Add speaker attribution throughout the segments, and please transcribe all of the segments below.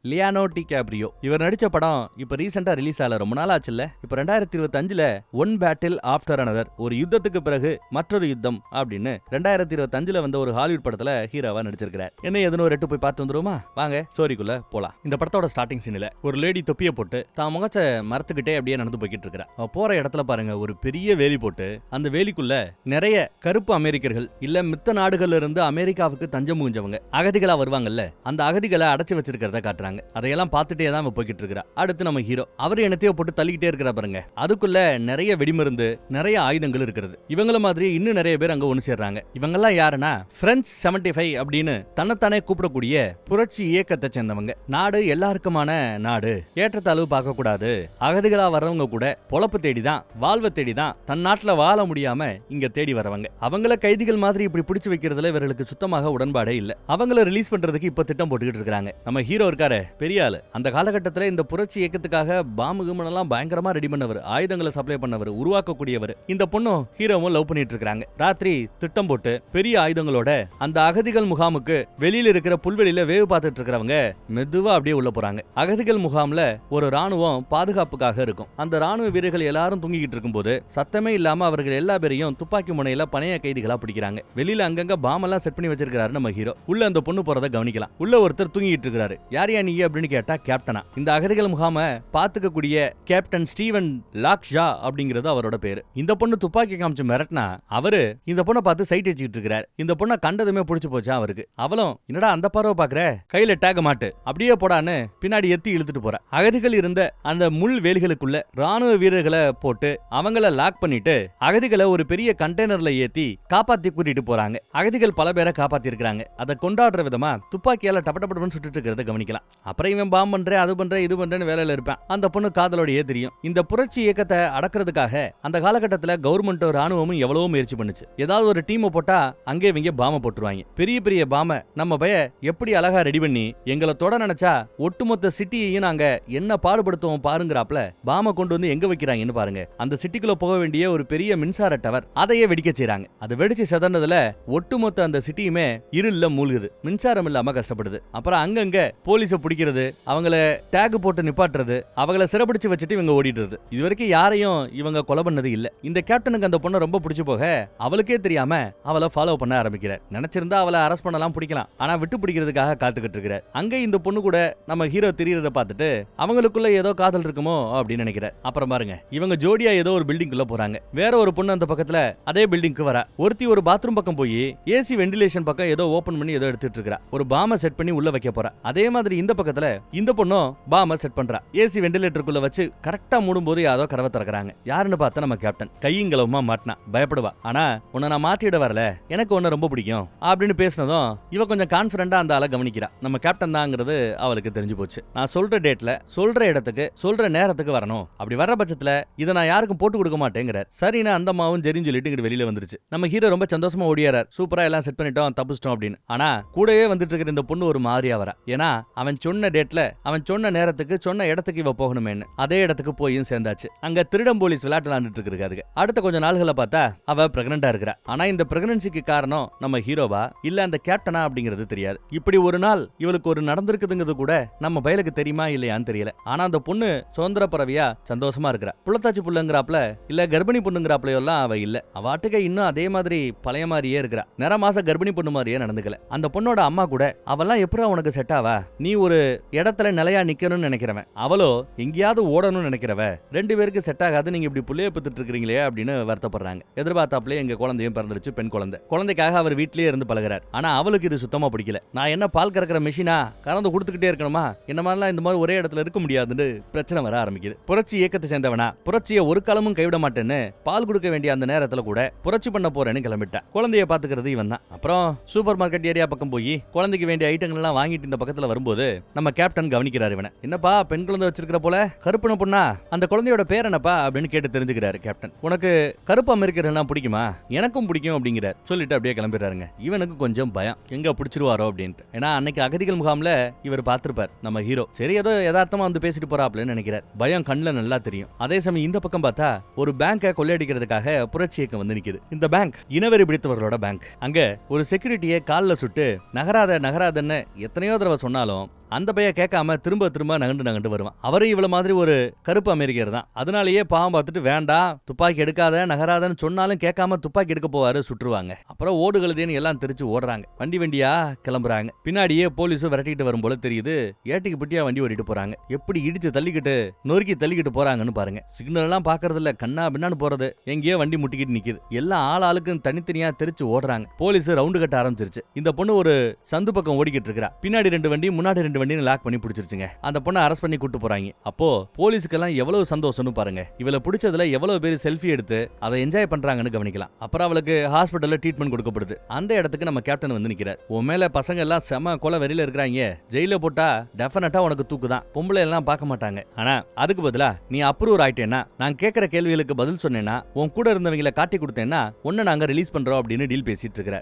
Speaker 1: லியானோ DiCaprio. இவர் நடிச்ச படம் இப்ப ரீசெண்டா ரிலீஸ் ஆல ரொம்ப நாள் ஆச்சுல்ல. இப்ப 2025ல ஒன் பேட்டில் ஆஃப்டர் அனதர், ஒரு யுத்தத்துக்கு பிறகு மற்றொரு யுத்தம் அப்படின்னு 2025ல வந்த ஒரு ஹாலிவுட் படத்துல ஹீரோவா நடிச்சிருக்கார். என்ன எதுன்னு ஒரு எட்டு போய் பார்த்து வந்துருமா? வாங்க ஸ்டோரிக்குள்ள போலாம். இந்த படத்தோட ஸ்டார்டிங் சீன்ல ஒரு லேடி தொப்பிய போட்டு தான் முகச்ச மரத்துக்கிட்டே அப்படியே நடந்து போய்கிட்டு இருக்கா. போற இடத்துல பாருங்க ஒரு பெரிய வேலி போட்டு அந்த வேலிக்குள்ள நிறைய கருப்பு அமெரிக்கர்கள் இல்ல மித்த நாடுகள்ல இருந்து அமெரிக்காவுக்கு தஞ்சம் புகுஞ்சவங்க அகதிகளா வருவாங்கல்ல, அந்த அகதிகளை அடைச்சு வச்சிருக்கிறத காட்டுறாங்க. அதையெல்லாம் பார்த்துட்டே தான் போய்கிட்டு இருக்கா. அடுத்து நம்ம ஹீரோ அவர் என்னத்தையோ போட்டு தள்ளிக்கிட்டே இருக்கிற பாருங்க. அதுக்குள்ள நிறைய வெடிமருந்து நிறைய ஆயுதங்கள் இருக்கிறது. இவங்கள மாதிரி இன்னும் நிறைய பேர் அங்க ஒண்ணு சேர்றாங்க. இவங்கெல்லாம் யாருன்னா பிரெஞ்ச் 75 அப்படின்னு தன்னைத்தானே கூப்பிடக்கூடிய புரட்சி இயக்கத்தை சேர்ந்தவங்க. நாடு எல்லாருக்குமான நாடு, ஏற்றத்தாழ்வு பார்க்க கூடாது, அகதிகளா வர்றவங்க கூட பொழப்பு தேடிதான் வாழ்வை தேடிதான் தன் நாட்டுல வாழ முடியாம இங்க தேடி வரவங்க. அவங்கள கைதிகள் மாதிரி இப்படி பிடிச்சு வைக்கிறதுல இவர்களுக்கு சுத்தமாக உடன்பாடே இல்ல. அவங்கள ரிலீஸ் பண்றதுக்கு இப்ப திட்டம் போட்டுக்கிட்டு இருக்காங்க. நம்ம ஹீரோ இருக்காரு பெரிய ஆளு. அந்த காலகட்டத்தில் இந்த புரட்சி இயக்கத்துக்காக பாம்பு கும்பலாம் பயங்கரமா ரெடி பண்ணவர், ஆயுதங்களை சப்ளை பண்ணவர், உருவாக்கக்கூடியவர். இந்த பொண்ணும் ஹீரோவும் லவ் பண்ணிட்டு இருக்காங்க. ராத்திரி திட்டம் போட்டு பெரிய ஆயுதங்களோட அந்த அகதிகள் முகாமுக்கு வெளியில இருக்கிற புல்வெளியில வேவு பார்த்துட்டு இருக்கிறவங்க மெதுவா அப்படியே உள்ள போறாங்க. அகதிகள் முகாம்ல ஒரு ராணுவம் பாதுகாப்புக்காக இருக்கும். அந்த ராணுவ வீரர்கள் எல்லாரும் தூங்கிக்கிட்டு இருக்கும்போது சத்தமே இல்லாம அவர்கள் எல்லா பேரையும் துப்பாக்கி முனையில பணைய கைதிகளா பிடிக்கிறாங்க. வெளியில அங்கங்க பாம்பெல்லாம் செட் பண்ணி வச்சிருக்காரு நம்ம ஹீரோ. உள்ள அந்த பொண்ணு போறத கவனிக்கலாம். உள்ள ஒருத்தர் தூங்கிட்டு இருக்காரு. யாரையா நீ அப்படின்னு கேட்டா கேப்டனா. இந்த அகதிகள் முகாம பாத்துக்கக்கூடிய கேப்டன் ஸ்டீவன் லாக்ஷா அப்படிங்கிறது அவரோட பேரு. இந்த பொண்ணு துப்பாக்கி காமிச்சு மிரட்டினா அவரு இந்த பொண்ணை பார்த்து சைட் அடிச்சுட்டு இருக்காரு. இந்த பொண்ணை கண்டதுமே பிடிச்சு போச்சா அவருக்கு. அவளும் என்னடா அந்த பார்வை பாக்குற, கையில டேக மாட்டு அப்படியே போடான்னு பின்னாடி எத்தி இழுத்துட்டு போற. அகதிகள் இருந்த அந்த முள் வேலிகளுக்குள்ள ராணுவ வீரர்களை போட்டு அவங்கள லாக் பண்ணிட்டு அகதிகளை ஒரு பெரிய கண்டெய்னர்ல ஏத்தி காப்பாத்தி கூட்டிட்டு போறாங்க. அகதிகள் பல பேரை காப்பாத்தி இருக்காங்க. அதை கொண்டாடுற விதமா துப்பாக்கியால டப்படப்படன்னு சுட்டுட்டு இருக்கிறத கவனிக்கலாம். அப்புறம் இவன் பாம்பு பண்றேன் அது பண்றேன் இது பண்றேன்னு வேலையில இருப்பான். அந்த பொண்ணு காதலோடயே தெரியும். இந்த புரட்சி இயக்கத்தை அடக்கிறதுக்காக அந்த காலகட்டத்தில் கவர்மெண்ட்டும் ராணுவமும் எவ்வளவோ முயற்சி பண்ணுச்சு. ஏதாவது ஒரு டீமை போட்டா அங்கே இவங்க பாம போட்டுருவாங்க. பெரிய பெரிய பாம நம்ம பய எப்படி அழகா ரெடி பண்ணி எங்களை தொட நினைச்சா ஒட்டுமொத்த சிட்டியையும் நாங்க என்ன பாடுபடுத்துவோம் பாருங்கிறாப்ல பாம கொண்டு வந்து எங்க வைக்கிறாங்கன்னு பாருங்க. அந்த சிட்டிக்குள்ள போக வேண்டிய ஒரு பெரிய மின்சார டவர் அதையே வெடிக்க செய்றாங்க. அது வெடிச்சு செதறதுல ஒட்டுமொத்த அந்த சிட்டியுமே இருள்ல மூழ்குது. மின்சாரம் இல்லாம கஷ்டப்படுது. அப்புறம் அங்கங்க போலீஸ பிடிக்கிறது, அவங்கள டேக் போட்டு நிப்பாட்டுறது, அவங்கள சிறப்பிடிச்சு வச்சுட்டு இவங்க ஓடிடுறது. இதுவரைக்கும் யாரையும் இவங்க கொலை பண்ணது இல்ல. இந்த கேப்டனுக்கு அந்த பொண்ணை ரொம்ப பிடிச்சு போக அவளுக்கே தெரியாம அவளை ஃபாலோ பண்ண ஆரம்பிக்கிறார். நினைச்சிருந்தா அவளை அரெஸ்ட் பண்ணலாம் பிடிக்கலாம், ஆனா விட்டு பிடிக்கிறதுக்காக காத்துக்கிட்டு இருக்கிறார். அங்க இந்த பொண்ணு கூட நம்ம ஹீரோ தெரியறத பார்த்துட்டு அவங்களுக்குள்ள ஏதோ காதல் இருக்குமோ அப்படின்னு நினைக்கிறார். அப்புறம் பாருங்க இவங்க ஜோடியா ஏதோ ஒரு பில்டிங்குள்ள போறாங்க. வேற ஒரு பொண்ணு அந்த பக்கத்துல அதே பில்டிங்க்கு வர. ஒருத்தி ஒரு பாத்ரூம் பக்கம் போய் ஏசி வெண்டிலேஷன் பக்கம் ஏதோ ஓபன் பண்ணி ஏதோ எடுத்துட்டு இருக்கா. ஒரு பாம செட் பண்ணி உள்ள வைக்க போறா. அதே மாதிரி இந்த பக்கத்துல இந்த பொண்ணும் பாம செட் பண்றா. ஏசி வெண்டிலேட்டருக்குள்ள வச்சு கரெக்டா மூடும்போது யாரோ கதவை திறக்கறாங்க. யாருன்னு பார்த்தா நம்ம கேப்டன். கையங்களவுமா மாட்டினா பயப்படுவா. ஆனா உன்னை நான் மாட்டிட வரல, எனக்கு உன்னை ரொம்ப பிடிக்கும் அப்படின்னு பேசினதும் இவ கொஞ்சம் கான்பிடண்டா அந்த ஆளை கவனிக்கிறா. நம்ம கேப்டன் தாங்கிறது அவளுக்கு தெரிஞ்சு போச்சு. நான் சொல்ற டேட்ல சொல்ற இடத்துக்கு சொல்ற நேரத்துக்கு வரணும். அப்படி வர்ற பட்சத்துல இதை நான் யாருக்கும் போட்டு கொடுக்க மாட்டேங்கிறார். சரின்னு அந்த அம்மாவும் சரின்னு சொல்லிட்டு இங்க வெளியில வந்துருச்சு. நம்ம ஹீரோ ரொம்ப சந்தோஷமா ஓடியாரார். சூப்பரா எல்லாம் செட் பண்ணிட்டோம் தப்பிச்சிட்டோம் அப்படின்னு. ஆனா கூடவே வந்துட்டு இருக்கிற இந்த பொண்ணு ஒரு மாதிரியா வரா. ஏன்னா அவன் சொன்ன டேட்ல அவன் சொன்ன நேரத்துக்கு சொன்ன இடத்துக்கு இவ போகணுமேன்னு அதே இடத்துக்கு போயும் சேர்ந்தாச்சு. அங்க திருடம் போலீஸ் விளையாட்டு விளையாண்டுட்டு இருக்காரு. அடுத்த கொஞ்ச நாள்களை பார்த்தா அவ பிரெக்னண்டா இருக்கிறா. ஆனா இந்த பிரெக்னன்சிக்கு காரணம் நம்ம ஹீரோவா இல்ல அந்த கேப்டனா அப்படிங்கிறது தெரியாது. இப்படி ஒரு நாள் இவளுக்கு ஒரு நடந்திருக்குதுங்கிறது கூட நம்ம பயலுக்கு தெரியுமா இல்லையான்னு தெரியல. ஆனா அந்த பொண்ணு சுதந்திர பறவையா சந்தோஷமா இருக்கிறா. புள்ளத்தாச்சி புள்ளுங்கிறாப்ல இல்ல கர்ப்பிணி பொண்ணுங்கிறாப்ல எல்லாம் அவ இல்ல. அவாட்டுக்க இன்னும் அதே மாதிரி பழைய மாதிரியே இருக்கிறா. நிற மாச கர்ப்பிணி பொண்ணு மாதிரியே நடந்துக்கல. அந்த பொண்ணோட அம்மா கூட அவெல்லாம் எப்படா உனக்கு செட் ஆவா, நீ ஒரு இடத்துல நிலையா நிக்கணும்னு நினைக்கிறவன், அவளோ எங்கேயாவது ஓடணும்னு நினைக்கிறவ, ரெண்டு பேருக்கு செட் ஆகாது, நீங்க இப்படி புள்ளைய பெத்துட்டு இருக்கீங்களே அப்படின்னு வருத்தப்படுறாங்க. எதிர்பார்த்தாப்லயே எங்க குழந்தையும் பிறந்துருச்சு, பெண் குழந்தை. குழந்தைக்காக அவர் வீட்லயே இருந்து பழகிறார். ஆனா அவளுக்கு இது சுத்தமா பிடிக்கல. நான் என்ன பால் கறக்கிற மெஷினா கறந்து கொடுத்துக்கிட்டே இருக்கணுமா, என்ன மாதிரிலாம் இந்த மாதிரி ஒரே இடத்துல இருக்க முடியாதுன்னு பிரச்சனை வர ஆரம்பிக்குது. புரட்சி இயக்கத்தை சேர்ந்தவனா புரட்சியை ஒரு காலமும் கைவிட மாட்டேன்னு பால் கொடுக்க வேண்டிய அந்த நேரத்துல கூட புரட்சி பண்ண போறேன்னு கிளம்பிட்டான். குழந்தைய பாத்துக்கிறது இவன் தான். அப்புறம் சூப்பர் மார்க்கெட் ஏரியா பக்கம் போய் குழந்தைக்கு வேண்டிய ஐட்டங்கள் எல்லாம் வாங்கிட்டு இந்த பக்கத்துல வரும்போது நம்ம கேப்டன் கவனிக்கிறார். இவனை என்னப்பா பெண் குழந்தை வச்சிருக்கிற போல, கருப்புன பொண்ணா, அந்த குழந்தையோட பேர் என்னப்பா அப்படின்னு கேட்டு தெரிஞ்சுக்கிறாரு கேப்டன். உனக்கு கருப்பு அமெரிக்கர்கள்லாம் பிடிக்குமா, எனக்கும் பிடிக்கும் அப்படிங்கிறார். சொல்லிட்டு அப்படியே கிளம்பிடுறாருங்க. இவனுக்கு கொஞ்சம் பயம், எங்க பிடிச்சிருவாரோ அப்படின்ட்டு. ஏன்னா அன்னைக்கு அகதிகள் முகாம்ல இவர் பார்த்திருப்பார் நம்ம ஹீரோ. சரி ஏதோ யதார்த்தமா வந்து பேசிட்டு போறாப்லன்னு நினைக்கிறார். பயம் கண்ணுல நல்லா தெரியும். அதே சமயம் இந்த பக்கம் பார்த்தா ஒரு பேங்கை கொள்ளையடிக்கிறதுக்காக புரட்சி இயக்கம் வந்து நிக்குது. இந்த பேங்க் இனவெறி பிடித்தவர்களோட பேங்க். அங்க ஒரு செக்யூரிட்டியை கால்ல சுட்டு நகராதன்னு எத்தனையோ தடவை சொன்னாலும் அந்த பையன் கேட்காம திரும்ப திரும்ப நகண்டு வருவான். அவரும் இவ்வளவு மாதிரி ஒரு கருப்பு அமெரிக்கர் தான். அதனாலேயே பாவம் பார்த்துட்டு வேண்டாம் துப்பாக்கி எடுக்காத நகராதன்னு சொன்னாலும் கேட்காம துப்பாக்கி எடுக்க போவாரு, சுட்டுருவாங்க. அப்புறம் ஓடுகளுதேன்னு எல்லாம் தெரிச்சு ஓடுறாங்க. வண்டியா கிளம்புறாங்க. பின்னாடியே போலீஸும் விரட்டிட்டு வரும் போல தெரியுது. ஏட்டிக்கு பிட்டியா வண்டி ஓடிட்டு போறாங்க. எப்படி இடிச்சு தள்ளிக்கிட்டு நொறுக்கி தள்ளிக்கிட்டு போறாங்கன்னு பாருங்க. சிக்னல் எல்லாம் பாக்குறது இல்ல, கண்ணா பின்னான்னு போறது. எங்கேயோ வண்டி முட்டிக்கிட்டு நிக்குது. எல்லாம் ஆளுக்கும் தனித்தனியா தெரிச்சு ஓடுறாங்க. போலீஸ் ரவுண்டு கட்ட ஆரம்பிச்சிருச்சு. இந்த பொண்ணு ஒரு சந்து பக்கம் ஓடிக்கிட்டு இருக்கா. பின்னாடி 2 வண்டி முன்னாடி 2 வண்டின்னு லாக் பண்ணி பிடிச்சிருச்சுங்க. அந்த பொண்ணை அரெஸ்ட் பண்ணி கூட்டு போறாங்க. அப்போ போலீஸுக்கெல்லாம் எவ்வளவு சந்தோஷம்னு பாருங்க. இவளை பிடிச்சதுல எவ்வளவு பேர் செல்ஃபி எடுத்து அதை என்ஜாய் பண்றாங்கன்னு கவனிக்கலாம். அப்புறம் அவளுக்கு ஹாஸ்பிட்டல்ல ட்ரீட்மெண்ட் கொடுக்கப்படுது. அந்த இடத்துக்கு நம்ம கேப்டன் வந்து நிக்கிறார். உன் மேல பசங்க எல்லாம் செம கொலை வெறியில இருக்கிறாங்க. ஜெயில போட்டா டெஃபினட்டா உனக்கு தூக்குதான். பொம்பளை எல்லாம் பார்க்க மாட்டாங்க. ஆனா அதுக்கு பதிலா நீ அப்ரூவ் ஆயிட்டேன்னா, நான் கேட்கிற கேள்விகளுக்கு பதில் சொன்னேன்னா, உன் கூட இருந்தவங்களை காட்டி கொடுத்தேன்னா உன்னை நாங்க ரிலீஸ் பண்றோம் அப்படின்னு டீல் பேசிட்டு இருக்கிற.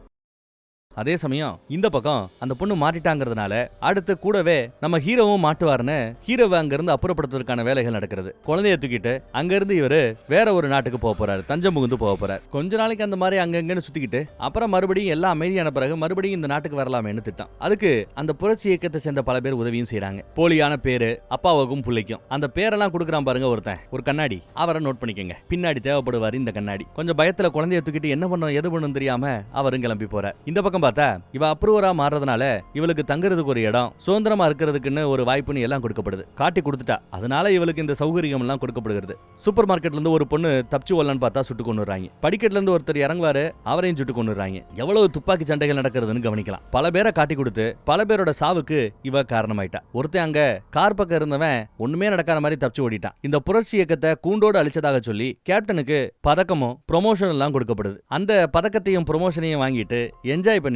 Speaker 1: அதே சமயம் இந்த பக்கம் அந்த பொண்ணு மாட்டிட்டாங்கிறதுனால அடுத்து கூடவே நம்ம ஹீரோவும் மாட்டுவாருன்னு ஹீரோவை அங்கிருந்து அப்புறப்படுத்துவதற்கான வேலைகள் நடக்கிறது. குழந்தைய தூக்கிட்டு அங்கிருந்து இவரு வேற ஒரு நாட்டுக்கு போக போறாரு. தஞ்சம் புகுந்து போக போறாரு. கொஞ்ச நாளைக்கு அந்த மாதிரி அங்கங்கன்னு சுத்திக்கிட்டு அப்புறம் மறுபடியும் எல்லாம் அமைதியான பிறகு மறுபடியும் இந்த நாட்டுக்கு வரலாமேன்னு திட்டம். அதுக்கு அந்த புரட்சி இயக்கத்தை சேர்ந்த பல பேர் உதவியும் செய்யறாங்க. போலியான பேரு அப்பாவுக்கும் பிள்ளைக்கும். அந்த பேரெல்லாம் கொடுக்குறான் பாருங்க ஒருத்தன், ஒரு கண்ணாடி. அவரை நோட் பண்ணிக்கங்க. பின்னாடி தேவைப்படுவாரு இந்த கண்ணாடி. கொஞ்சம் பயத்துல குழந்தைய தூக்கிட்டு என்ன பண்ணணும் எது பண்ணணும் தெரியாம அவரும் கிளம்பி போறார். இந்த பக்கம் பார்த்தா இவ அப்ரூவரா மாறதுனால இவளுக்கு தங்குறதுக்கு ஒரு இடம், சுதந்திரமா இருக்கிறதுக்குன்னு ஒரு வாய்ப்புன்னு எல்லாம் கொடுக்கப்படுது. காட்டி கொடுத்துட்டா. அதனால இவளுக்கு இந்த சௌகரியம் எல்லாம் கொடுக்கப்படுகிறது. சூப்பர் மார்க்கெட்ல இருந்து ஒரு பொண்ணு தப்பிச்சு வரலான்னு பார்த்தா சுட்டு கொண்டுறாங்க. படிக்கட்டுல இருந்து ஒருத்தர் இறங்குவாரு, அவரையும் சுட்டு கொண்டுறாங்க. எவ்வளவு துப்பாக்கி சண்டைகள் நடக்கிறதுன்னு கவனிக்கலாம். பல பேரை காட்டி கொடுத்து பல பேரோட சாவுக்கு இவ காரணமாயிட்டா. ஒருத்தன் அங்க கார் பக்கம் இருந்தவன் ஒண்ணுமே நடக்காத மாதிரி தப்பிச்சு ஓடிட்டான். இந்த புரட்சி இயக்கத்தை கூண்டோடு அழிச்சதாக சொல்லி கேப்டனுக்கு பதக்கமும் ப்ரொமோஷன் எல்லாம் கொடுக்கப்படுது. அந்த பதக்கத்தையும் ப்ரொமோஷனையும் வாங்கிட்டு என்ஜாய் பண்ணிட்டு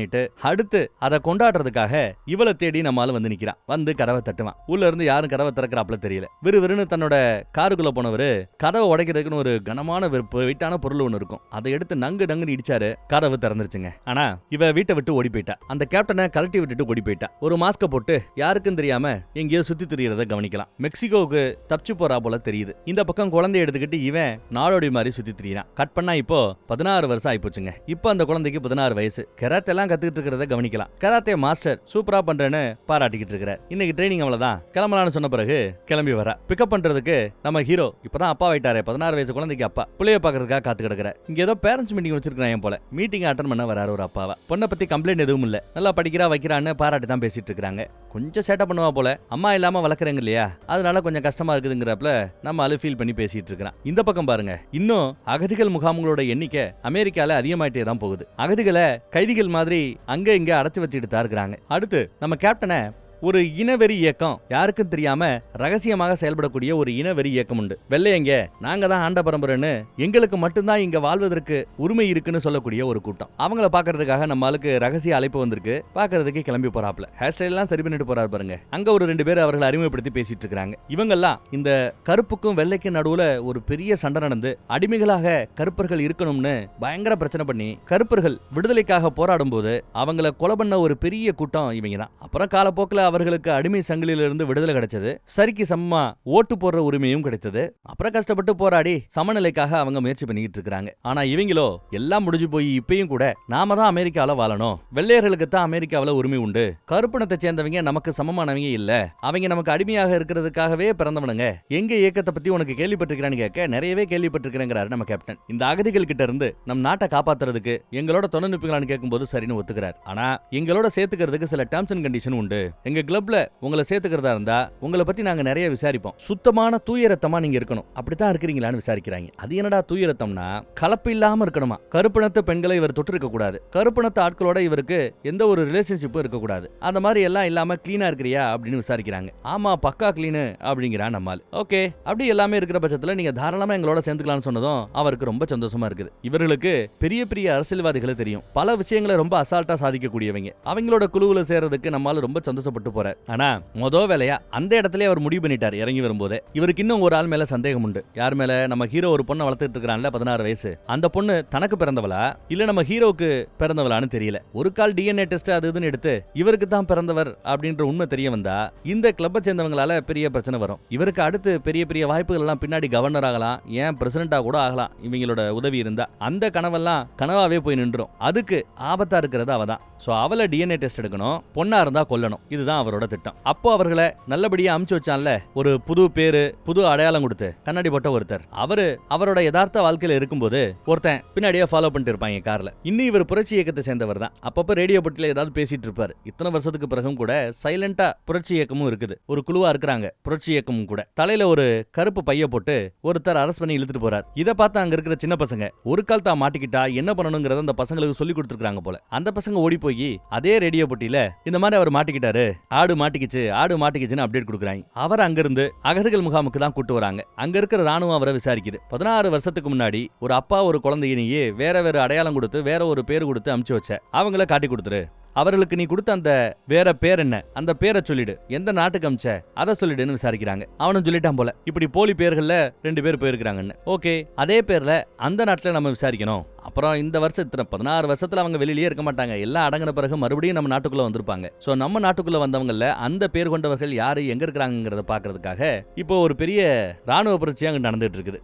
Speaker 1: அடுத்து அதை கொண்டாடுறதுக்காக இவளை தேடி நம்மால வந்து நிக்கிறான். வந்து கதவை தட்டுவான். உள்ள இருந்து யாரும் கதவை திறக்கிறாப்ல தெரியல. விறுவிறுன்னு தன்னோட காருக்குள்ள போனவரு கதவை உடைக்கிறதுக்குன்னு ஒரு கனமான வெயிட்டான பொருள் ஒண்ணு இருக்கும். அதை எடுத்து நங்குன்னு இடிச்சாரு. கதவு திறந்துருச்சுங்க. ஆனா இவ வீட்டை விட்டு ஓடி போயிட்டா. அந்த கேப்டனை கலட்டி விட்டுட்டு ஓடி போயிட்டா. ஒரு மாஸ்க போட்டு யாருக்கும் தெரியாம எங்கேயோ சுத்தி திரியறத கவனிக்கலாம். மெக்சிகோவுக்கு தப்பிச்சு போறா போல தெரியுது. இந்த பக்கம் குழந்தைய எடுத்துக்கிட்டு இவன் நாடோடி மாதிரி சுத்தி திரியான். கட் பண்ணா இப்போ 16 வருஷம் ஆயிப்போச்சுங்க. இப்போ அந்த குழந்தைக்கு 16 வயசு. கராத்தே எல்லாம் கத்துக்கிட்டு இருக்கிறத கவனிக்கலாம். கராத்தே மாஸ்டர் சூப்பரா பண்றேன்னு பாராட்டிக்கிட்டு இருக்கிறார். இன்னைக்கு ட்ரைனிங் அவ்வளவுதான், கிளம்பலான்னு சொன்ன பிறகு கிளம்பி வரா. பிக்கப் பண்றதுக்கு நம்ம ஹீரோ இப்பதான் அப்பா ஆயிட்டாரே, 16 வயசு குழந்தைக்கு அப்பா. புள்ளைய பாக்குறதுக்காக காத்து கிடக்குற. இங்க ஏதோ பேரண்ட்ஸ் மீட்டிங் வச்சிருக்காங்க போல. மீட்டிங் அட்டன் பண்ண வராரு ஒரு அப்பாவா. பொண்ணை பத்தி கம்ப்ளைண்ட் எதுவும் இல்ல, நல்லா படிக்கிறா வைக்கிறான்னு பாராட்டி தான் பேசிட்டு இருக்காங்க. கொஞ்சம் சேட்டை பண்ணுவா போல. அம்மா இல்லாம வளர்க்குறாங்க இல்லையா, அதனால கொஞ்சம் கஷ்டமா இருக்குதுங்கிறப்பல நம்ம அழு ஃபீல் பண்ணி பேசிட்டு இருக்கிறான். இந்த பக்கம் பாருங்க, இன்னும் அகதிகள் முகாம்களோட எண்ணிக்கை அமெரிக்கால அதிகமாயிட்டே தான் போகுது. அகதிகளை கைதிகள் மாதிரி அங்க இங்க அடைச்சு வச்சுட்டு தான் இருக்கிறாங்க. அடுத்து நம்ம கேப்டனை ஒரு இனவெறி இயக்கம், யாருக்கும் தெரியாம ரகசியமாக செயல்படக்கூடிய ஒரு இனவெறி இயக்கம் உண்டு. வெள்ளையங்க நாங்க தான் ஆண்ட பரம்பரைன்னு, எங்களுக்கு மட்டும்தான் இங்க வாழ்வதற்கு உரிமை இருக்குன்னு சொல்லக்கூடிய ஒரு கூட்டம். அவங்கள பாக்குறதுக்காக நம்ம ஆளுக்கு ரகசிய அழைப்பு வந்திருக்கு. பாக்குறதுக்கு கிளம்பி போறாப்ல. ஹேர் ஸ்டைல் எல்லாம் சரி பண்ணிட்டு போறாரு பாருங்க. அங்க ஒரு 2 பேர் அவர்களை அறிமுகப்படுத்தி பேசிட்டு இருக்காங்க. இவங்கெல்லாம் இந்த கருப்புக்கும் வெள்ளைக்கும் நடுவுல ஒரு பெரிய சண்டை நடந்து அடிமைகளாக கருப்பர்கள் இருக்கணும்னு பயங்கர பிரச்சனை பண்ணி கருப்பர்கள் விடுதலைக்காக போராடும் போது அவங்கள கொலை பண்ண ஒரு பெரிய கூட்டம் இவங்க தான். அப்புறம் காலப்போக்கில் அவர்களுக்கு அடிமை சங்கிலிலிருந்து விடுதலை கிடைச்சது. சரிக்கு சமமா ஓட்டு போடுற உரிமையும் கிடைத்தது. அப்புறம் கஷ்டப்பட்டு போராடி சமநிலைக்காக அவங்க முயற்சி பண்ணிட்டு இருக்காங்க. ஆனா இவங்களோ எல்லாம் முடிஞ்சு போய் இப்பயும் கூட நாம தான் அமெரிக்காவில வாழணும், வெள்ளையர்களுக்கு தான் அமெரிக்காவில உரிமை உண்டு, கருப்பினத்தை சேர்ந்தவங்க நமக்கு சமமானவங்க இல்ல, அவங்க நமக்கு அடிமையாக இருக்கிறதுக்காகவே பிறந்தவனுங்க, எங்க இயக்கத்தை பத்தி உனக்கு கேள்விப்பட்டிருக்கிறான்னு கேட்க நிறையவே கேள்விப்பட்டிருக்கிறேங்கிறாரு நம்ம கேப்டன். இந்த அகதிகள் கிட்ட இருந்து நம் நாட்டை காப்பாத்துறதுக்கு எங்களோட துணை நிற்பீங்களான்னு கேட்கும்போது சரின்னு ஒத்துக்கிறார். ஆனா எங்களோட சேர்த்துக்கிறதுக்கு சில டேர்ம்ஸ் அண்ட் கண்டிஷன் உண்டு. எங்க கிளப்ல உங்களை சேர்த்துக்கிறதா இருந்தா உங்களை பத்தி நாங்க நிறைய விசாரிப்போம். சுத்தமான தூய ரத்தமா நீங்க இருக்கணும். அப்படித்தான் இருக்கிறீங்களான்னு விசாரிக்கிறாங்க. அது என்னடா தூய ரத்தம்னா கலப்பு இல்லாம இருக்கணுமா. கருப்பினத்து பெண்களை இவர் தொட்டு இருக்க கூடாது. கருப்பினத்து ஆட்களோட இவருக்கு எந்த ஒரு ரிலேஷன்ஷிப்பும் இருக்க கூடாது. அந்த மாதிரி எல்லாம் இல்லாம கிளீனா இருக்கிறியா அப்படின்னு விசாரிக்கிறாங்க. ஆமா பக்கா கிளீனு அப்படிங்கிறா நம்மால். ஓகே, அப்படி எல்லாமே இருக்கிற பட்சத்துல நீங்க தாராளமா எங்களோட சேர்ந்துக்கலாம்னு சொன்னதும் அவருக்கு ரொம்ப சந்தோஷமா இருக்குது. இவர்களுக்கு பெரிய பெரிய அரசியல்வாதிகளை தெரியும். பல விஷயங்களை ரொம்ப அசால்ட்டா சாதிக்கக்கூடியவங்க. அவங்களோட குழுவுல சேர்றதுக்கு நம்மால ரொம்ப சந்தோஷப்பட்டு போறார். ஆனா மொத வேலையா அந்த இடத்துல அவர் முடிவு பண்ணிட்டார். இறங்கி வரும்போது இவருக்கு இன்னும் ஒரு ஆள் மேல சந்தேகம் உண்டு. யார் மேல? நம்ம ஹீரோ ஒரு பொண்ணை வளர்த்துட்டு இருக்கான்ல 16 வயசு. அந்த பொண்ணு தனக்கு பிறந்தவளா இல்ல நம்ம ஹீரோவுக்கு பிறந்தவளான்னு தெரியல. ஒரு கால் DNA டெஸ்ட் அது இதுன்னு எடுத்து இவருக்கு தான் பிறந்தவர் அப்படின்ற உண்மை தெரிய வந்தா இந்த கிளப்பை சேர்ந்தவங்களால பெரிய பிரச்சனை வரும். இவருக்கு அடுத்து பெரிய பெரிய வாய்ப்புகள் எல்லாம் பின்னாடி கவர்னர் ஆகலாம், ஏன் பிரசிடண்டா கூட ஆகலாம் இவங்களோட உதவி இருந்தா. அந்த கனவெல்லாம் கனவாவே போய் நின்றுடும். அதுக்கு ஆபத்தா இருக்கிறது அவதான். சோ அவளை DNA டெஸ்ட் எடுக்கணும், பொண்ணா இருந்தா கொல்லணும். இதுதான் இதுதான் அவரோட திட்டம். அப்போ அவர்களை நல்லபடியா அமுச்சு வச்சான்ல ஒரு புது பேரு புது அடையாளம் கொடுத்து கண்ணாடி போட்ட ஒருத்தர். அவரோட யதார்த்த வாழ்க்கையில இருக்கும்போது ஒருத்தன் பின்னாடியே ஃபாலோ பண்ணிட்டு இருப்பாங்க கார்ல. இன்னும் இவர் புரட்சி இயக்கத்தை சேர்ந்தவர் தான். அப்பப்ப ரேடியோ பட்டில ஏதாவது பேசிட்டு இருப்பாரு. இத்தனை வருஷத்துக்கு பிறகும் கூட சைலண்டா புரட்சி இயக்கமும் இருக்குது. ஒரு குழுவா இருக்கிறாங்க புரட்சி இயக்கமும் கூட. தலையில ஒரு கருப்பு பைய போட்டு ஒருத்தர் அரெஸ்ட் பண்ணி இழுத்துட்டு போறார். இதை பார்த்து அங்க இருக்கிற சின்ன பசங்க ஒரு கால் தான் மாட்டிக்கிட்டா என்ன பண்ணணுங்கிறத அந்த பசங்களுக்கு சொல்லி கொடுத்துருக்காங்க போல. அந்த பசங்க ஓடி போய் அதே ரேடியோ பட்டியில இந்த மாதிரி அவர் மாட்டிக்கிட்டாரு, ஆடு மாட்டிக்கிச்சுன்னு அப்டேட் கொடுக்குறாங்க. அவர் அங்கிருந்து அகதிகள் முகாமுக்கு தான் கூட்டு வராங்க. அங்க இருக்கிற ராணுவம் அவரை விசாரிக்குது. 16 வருஷத்துக்கு முன்னாடி ஒரு அப்பா ஒரு குழந்தையினையே வேற அடையாளம் கொடுத்து வேற ஒரு பேர் கொடுத்து அமுச்சு வச்ச அவங்கள காட்டி கொடுத்துரு. அவர்களுக்கு நீ கொடுத்த அந்த வேற பேர் என்ன, அந்த பேரை சொல்லிடு, எந்த நாட்டுக்கு அமிச்ச அதை சொல்லிடுன்னு விசாரிக்கிறாங்க. அவனும் சொல்லிட்டான் போல இப்படி போலி பேர்கள்ல 2 பேர் போயிருக்காங்கன்னு. ஓகே, அதே பேர்ல அந்த நாட்டுல நம்ம விசாரிக்கணும். அப்புறம் இந்த வருஷத்துல 16 வருஷத்துல அவங்க வெளியிலேயே இருக்க மாட்டாங்க. எல்லாம் அடங்கின பிறகு மறுபடியும் நம்ம நாட்டுக்குள்ள வந்திருப்பாங்க. சோ நம்ம நாட்டுக்குள்ள வந்தவங்கல அந்த பேர் கொண்டவர்கள் யாரு எங்க இருக்கிறாங்கிறத பாக்குறதுக்காக இப்போ ஒரு பெரிய ராணுவ புரட்சி அங்க நடந்துட்டு இருக்குது.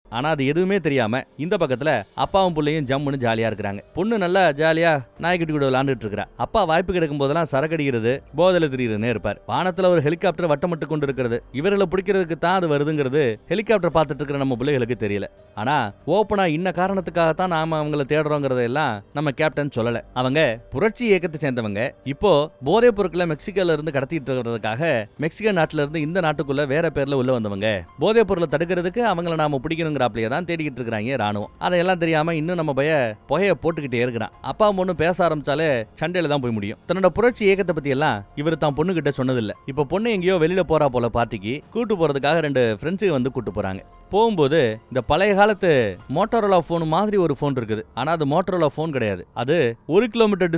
Speaker 1: ஆனா அது எதுவுமே தெரியாம இந்த பக்கத்துல அப்பாவும் பிள்ளையும் ஜம்முன்னு ஜாலியா இருக்கிறாங்க. பொண்ணு நல்லா ஜாலியா நாய்க்குட்டி கூட விளையாண்டுட்டு இருக்கா. அப்பா வாய்ப்பு கிடைக்கும் போதெல்லாம் சரக்கடிக்கிறது போதையில திரியுதுன்னே இருப்பார். வானத்துல ஒரு ஹெலிகாப்டர் வட்டமிட்டு கொண்டு இருக்கிறது. இவர்களை பிடிக்கிறதுக்கு தான் அது வருதுங்கிறது ஹெலிகாப்டர் பார்த்துட்டு இருக்கிற நம்ம பிள்ளைகளுக்கு தெரியல. ஆனா ஓப்பனா இன்ன காரணத்துக்காகத்தான் நாம அவங்களை தேடுறோங்கிறதெல்லாம் நம்ம கேப்டன் சொல்லல. அவங்க புரட்சி இயக்கத்தை சேர்ந்தவங்க. இப்போ போதைப் பொருட்களை மெக்சிகோல இருந்து கடத்திட்டு இருக்கிறதுக்காக மெக்சிகோ நாட்டுல இருந்து இந்த நாட்டுக்குள்ள வேற பேர்ல உள்ள வந்தவங்க. போதைப் பொருளை தடுக்கிறதுக்கு அவங்களை நாம பிடிக்கணுங்கிற தான் தேடிக்கிட்டு இருக்காங்க ராணுவம். அதையெல்லாம் தெரியாம இன்னும் நம்ம புகைய போட்டுக்கிட்டே இருக்கிறான். அப்பா பொண்ணு பேச ஆரம்பிச்சாலே சண்டையில தான் போய் முடியும். தன்னோட புரட்சி இயக்கத்தை பத்தி எல்லாம் இவர் தான் பொண்ணு கிட்ட சொன்னதில்லை. இப்ப பொண்ணு எங்கேயோ வெளியில போறா போல பார்ட்டிக்கு கூட்டு போறதுக்காக 2 ஃப்ரெண்ட்ஸுக்கு வந்து கூட்டு போறாங்க. போகும்போது இந்த பழைய காலத்து மோட்டோரோலா போன் மாதிரி ஒரு போன் இருக்குது. ஆனா அது மோட்டோரோலா போன் கிடையாது. அது 1 கிலோமீட்டர்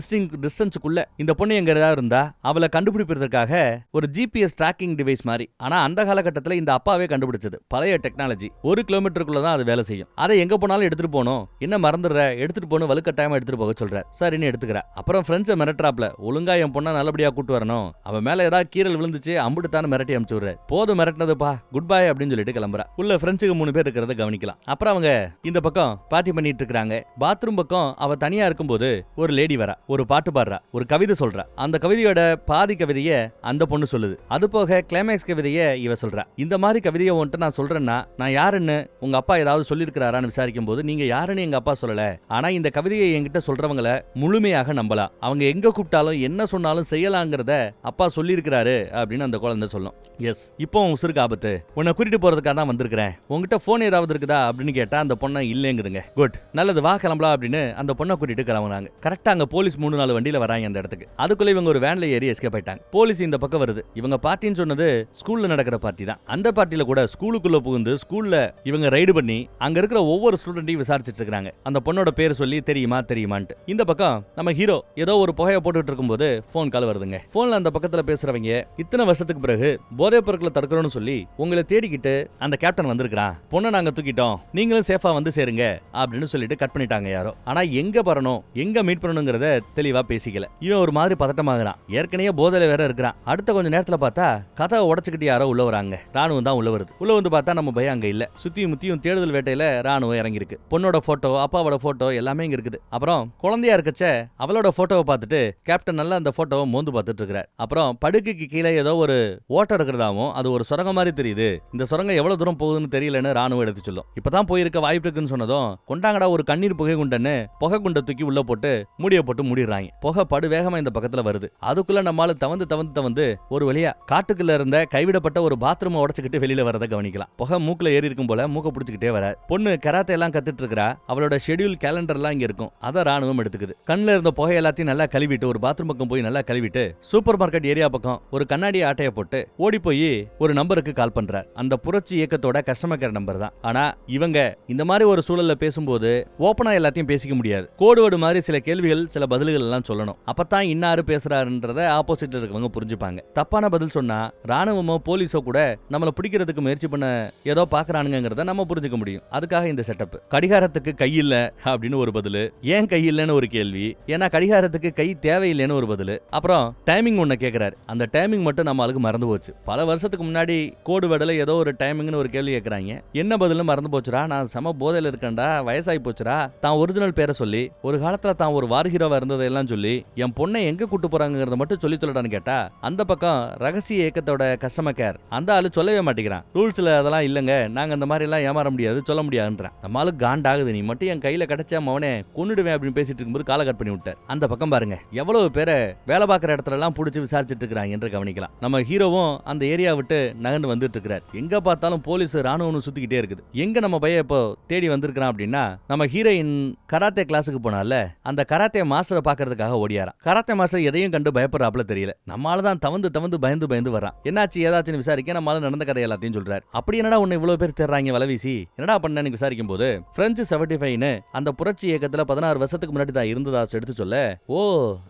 Speaker 1: டிஸ்டன்ஸுக்குள்ள இந்த பொண்ணு எங்க ஏதாவது இருந்தா அவளை கண்டுபிடிப்பதற்காக ஒரு ஜிபிஎஸ் டிராக்கிங் டிவைஸ் மாதிரி. ஆனா அந்த காலகட்டத்தில் இந்த அப்பாவே கண்டுபிடிச்சது பழைய டெக்னாலஜி. 1 கிலோமீட்டருக்குள்ள தான் அது வேலை செய்யும். அதை எங்க போனாலும் எடுத்துட்டு போனோம். என்ன மறந்துடுற, எடுத்துட்டு போன வலுக்கட்டாயமா எடுத்துட்டு போக சொல்ற. சரின்னு எடுத்துக்கிற. அப்புறம் ஃப்ரெண்ட்ஸை மிரட்டுறாப்ல, ஒழுங்கா என் பொண்ணா நல்லபடியா கூட்டு வரணும். அவன் மேல ஏதாவது கீரல் விழுந்துச்சு அம்புட்டுத்தான மிரட்டி அனுப்பிச்சு விடுற. போதும் மிரட்டினதுப்பா, குட் பை அப்படின்னு சொல்லிட்டு கிளம்புறா. உள்ள ஃப்ரெண்ட்ஸுக்கு 3 பேர் இருக்கிறத கவனிக்கலாம். அப்புறம் அவங்க இந்த பக்கம் பார்ட்டி பண்ணிட்டு இருக்காங்க. பாத்ரூம் பக்கம் அவ தனியா இருக்கும்போது ஒரு லேடி வரா, ஒரு பாட்டு பாடுறா, ஒரு கவிதை சொல்றா. அந்த கவிதையோட பாதி கவிதைய அந்த பொண்ணு சொல்லுது. அது போக கிளைமேக்ஸ் கவிதைய இவ சொல்றா. இந்த மாதிரி கவிதையை ஒன்ட்டு நான் சொல்றேன்னா நான் யாருன்னு உங்க அப்பா ஏதாவது சொல்லியிருக்கிறாரான்னு விசாரிக்கும் போது நீங்க யாருன்னு எங்க அப்பா சொல்லல. ஆனா இந்த கவிதையை என்கிட்ட சொல்றவங்கள முழுமையாக நம்பலாம். அவங்க எங்க கூப்பிட்டாலும் என்ன சொன்னாலும் செய்யலாங்கிறத அப்பா சொல்லியிருக்கிறாரு அப்படின்னு அந்த குழந்தை சொல்லும். எஸ், இப்போ உசுருக்கு ஆபத்து, உன்னை கூட்டிட்டு போறதுக்காக தான் வந்திருக்கிறேன். உங்ககிட்ட போன் ஏதாவது இருக்குதா அப்படின்னு கேட்டா அந்த பொண்ணை இல்லைங்குதுங்க. குட், நல்லது, வா கிளம்பலாம் அப்படின்னு அந்த பொண்ணை கூட்டிட்டு கிளம்புறாங்க. கரெக்டா அங்க போலீஸ் 3-4 வண்டியில வராங்க அந்த இடத்துக்கு. அதுக்குள்ள இவங்க ஒரு வேன்ல ஏறி எஸ்கேப் ஆயிட்டாங்க. போலீஸ் இந்த பக்கம் வருது. இவங்க பார்ட்டின்னு சொன்னது ஸ்கூல்ல நடக்கிற பார்ட்டி தான். அந்த பார்ட்டில கூட ஸ்கூலுக்குள்ள புகுந்து ஸ்கூல்ல இவங்க ரைடு பண்ணி அங்க இருக்கிற ஒவ்வொரு ஸ்டூடெண்ட்டையும் விசாரிச்சிட்டு இருக்காங்க. அந்த பொண்ணோட பேர் சொல்லி தெரியுமான்ட்டு. இந்த பக்கம் நம்ம ஹீரோ ஏதோ ஒரு புகையை போட்டுட்டு இருக்கும்போது போன் கால் வருதுங்க. போன்ல அந்த பக்கத்துல பேசுறவங்க இத்தனை வருஷத்துக்கு பிறகு போதைப் பொருட்களை தடுக்கிறோம்னு சொல்லி உங்களை தேடிக்கிட்டு அந்த கேப்டன் வந்திருக்கான். பொண்ணை நாங்க தூக்கிட்டோம், நீங்களும் சேஃபா வந்து சேருங்க அப்படின்னு சொல்லிட்டு கட் பண்ணிட்டாங்க யாரோ. ஆனா எங்க வரணும், எங்க மீட் பண்ணணுங்கிறத தெளிவா பேசிக்கல. இவன் ஒரு மாதிரி பதட்டமாகறான். ஏற்கனவே போதையில வேற இருக்கிறான். அடுத்த கொஞ்ச நேரத்துல பார்த்தா கதவை உடைச்சுக்கிட்டு யாரோ உள்ள வராங்க. ராணுவம் தான் உள்ள வருது. உள்ள வந்து பார்த்தா நம்ம பையன் அங்க இல்ல. சுத்தியும் முத்தியும் தேடுதல் வேட்டையில ராணுவம் இறங்கி இருக்கு. பொண்ணோட போட்டோ, அப்பாவோட போட்டோ எல்லாமே இங்க இருக்குது. அப்புறம் குழந்தையா இருக்கச்ச அவளோட போட்டோவை பார்த்துட்டு கேப்டன் நல்லா அந்த போட்டோவை மோந்து பார்த்துட்டு இருக்கிறார். அப்புறம் படுக்கைக்கு கீழே ஏதோ ஒரு ஓட்டம் இருக்கிறதாவும் அது ஒரு சுரங்கம் மாதிரி தெரியுது. இந்த சுரங்கம் எவ்வளவு தூரம் போகுதுன்னு தெரியலன்னு ராணுவம் எடுத்து சொல்லும். இப்பதான் போயிருக்க வாய்ப்பு இருக்குன்னு சொன்னதும் கொண்டாங்கடா ஒரு கண்ணீர் புகை குண்டன்னு புகை குண்டை தூக்கி உள்ள போட்டு மூடிய போட்டு மூடிடுறாங்க. புகை படு வேகமா இந்த பக்கத்துல வருது. அதுக்குள்ள நம்மால தவந்து ஒரு வழியா காட்டுக்குள்ள இருந்த கைவிடப்பட்ட ஒரு பாத்ரூம் உடைச்சுக்கிட்டு வெளியில வரதை கவனிக்கலாம். புகை மூக்குல ஏறி இருக்கும் போல மூக்க பிடிச்சிக்கிட்டே வர. பொண்ணு கராத்தே எல்லாம் கத்துட்டு இருக்கா. அவளோட ஷெட்யூல் கேலண்டர் எல்லாம் இங்க இருக்கும். அதை ராணுவம் எடுத்துக்குது. கண்ணுல இருந்த புகை எல்லாத்தையும் நல்லா கழுவிட்டு ஒரு பாத்ரூம் பக்கம் போய் நல்லா கழுவிட்டு சூப்பர் மார்க்கெட் ஏரியா பக்கம் ஒரு கண்ணாடி ஆட்டைய போட்டு ஓடி போய் ஒரு நம்பருக்கு கால் பண்றார். அந்த புரட்சி இயக்கத்தோட கஸ்டமர் கேர் நம்பர் தான். ஆனா இவங்க இந்த மாதிரி ஒரு சூழல்ல பேசும்போது ஓப்பனா எல்லாத்தையும் பேசிக்க முடியாது. கோடுவேர்டு மாதிரி சில கேள்விகள் சில பதில்கள் எல்லாம் சொல்லணும். அப்பதான் இன்னாரு பேசுறாருன்றத ஆப்போசிட்ல இருக்கவங்க புரிஞ்சுப்பாங்க. தப்பான பதில் சொன்னா ராணுவமோ போலீஸோ கூட நம்மள பிடிக்கிறதுக்கு முயற்சி பண்ண ஏதோ பாக்குறானுங்கிறத நம்ம புரிஞ்சுக்க முடியும். அதுக்காக இந்த செட்டப். கடிகாரத்துக்கு கை இல்ல அப்படின்னு ஒரு பதில், ஏன் கை இல்லைன்னு ஒரு கேள்வி, ஏன்னா கடிகாரத்துக்கு கை தேவையில்லைன்னு ஒரு பதில். அப்புறம் டைமிங் ஒண்ணு கேட்கிறாரு. அந்த டைமிங் மட்டும் நம்ம ஆளுக்கு மறந்து போச்சு. பல வருஷத்துக்கு முன்னாடி கோடு வேடல ஏதோ ஒரு டைமிங்னு ஒரு கேள்வி கேட்கறாங்க. இருக்காங்க. என்ன பதிலும் மறந்து போச்சுடா, நான் செம போதையில இருக்கேன்டா, வயசாகி போச்சுடா. தான் ஒரிஜினல் பேரை சொல்லி ஒரு காலத்துல தான் ஒரு வார் ஹீரோவா இருந்ததெல்லாம் சொல்லி என் பொண்ணை எங்க கூட்டு போறாங்கிறத மட்டும் சொல்லி சொல்லடான்னு கேட்டா, அந்த பக்கம் ரகசிய இயக்கத்தோட கஸ்டமர் கேர் அந்த ஆளு சொல்லவே மாட்டேங்கிறான். ரூல்ஸ்ல அதெல்லாம் இல்லங்க, நாங்க அந்த மாதிரி எல்லாம் ஏமாற முடியாது, சொல்ல முடியாதுன்றான். நம்மளுக்கு காண்டாகுது, நீ மட்டும் என் கையில கிடைச்சா அவனே கொன்னுடுவேன் அப்படின்னு பேசிட்டு இருக்கும்போது காலை கட் பண்ணி விட்டார். அந்த பக்கம் பாருங்க எவ்வளவு பேரை வேலை பார்க்குற இடத்துல எல்லாம் பிடிச்சி விசாரிச்சுட்டு இருக்கிறாங்க என்று கவனிக்கலாம். நம்ம ஹீரோவும் அந்த ஏரியா விட்டு நகர்ந்து வந்துட்டு இருக்கிறார். எங்க பார்த்தாலும் போலீஸ் ராணுவம் சுத்திக்கிட்டே இருக்குது. எங்க நம்ம பையன் இப்போ தேடி வந்திருக்கான் அப்படின்னா, நம்ம ஹீரோயின் கராத்தே கிளாஸுக்கு போனால அந்த கராத்தே மாஸ்டரை பாக்குறதுக்காக ஓடியாராம். கராத்தே மாஸ்டர் எதையும் கண்டு பயப்படுறாப்புல தெரியல. நம்மளால தான் தவந்து தவந்து பயந்து பயந்து வரான். என்னாச்சு ஏதாச்சும் விசாரிக்க நம்மளால நடந்த கதை எல்லாத்தையும் சொல்றாரு. அப்படி என்னடா உன்னை இவ்வளவு பேர் தேடுறாங்க வலவீசி, என்னடா பண்ண விசாரிக்கும் போது பிரெஞ்சு 75 அந்த புரட்சி இயக்கத்துல 16 வருஷத்துக்கு முன்னாடி தான் இருந்ததா எடுத்து சொல்ல, ஓ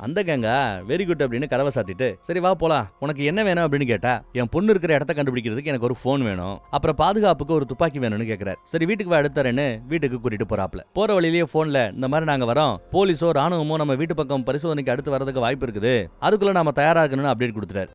Speaker 1: அந்த கேங்கா, வெரி குட் அப்படின்னு கதவை சாத்திட்டு, சரி வா போலாம், உனக்கு என்ன வேணும் அப்படின்னு கேட்டா, என் பொண்ணு இருக்கிற இடத்த கண்டுபிடிக்கிறதுக்கு எனக்கு ஒரு போன் வேணும், அப்புறம் பாதுகாப்புக்கு ஒரு துப்பாக்கி வேணும்னு கேக்குறாரு. சரி வீட்டுக்கு வா எடுத்துறேன்னு வீட்டுக்கு கூட்டிட்டு போறாப்ல. போற வழியிலேயே போன்ல இந்த மாதிரி நாங்க வரோம், போலீஸோ ராணுவமோ நம்ம வீட்டு பக்கம் பரிசோதனைக்கு அடுத்து வரதுக்கு வாய்ப்பு இருக்குது, அதுக்குள்ள நாம தயாரா இருக்கணும்னு அப்டேட் கொடுத்துறாரு.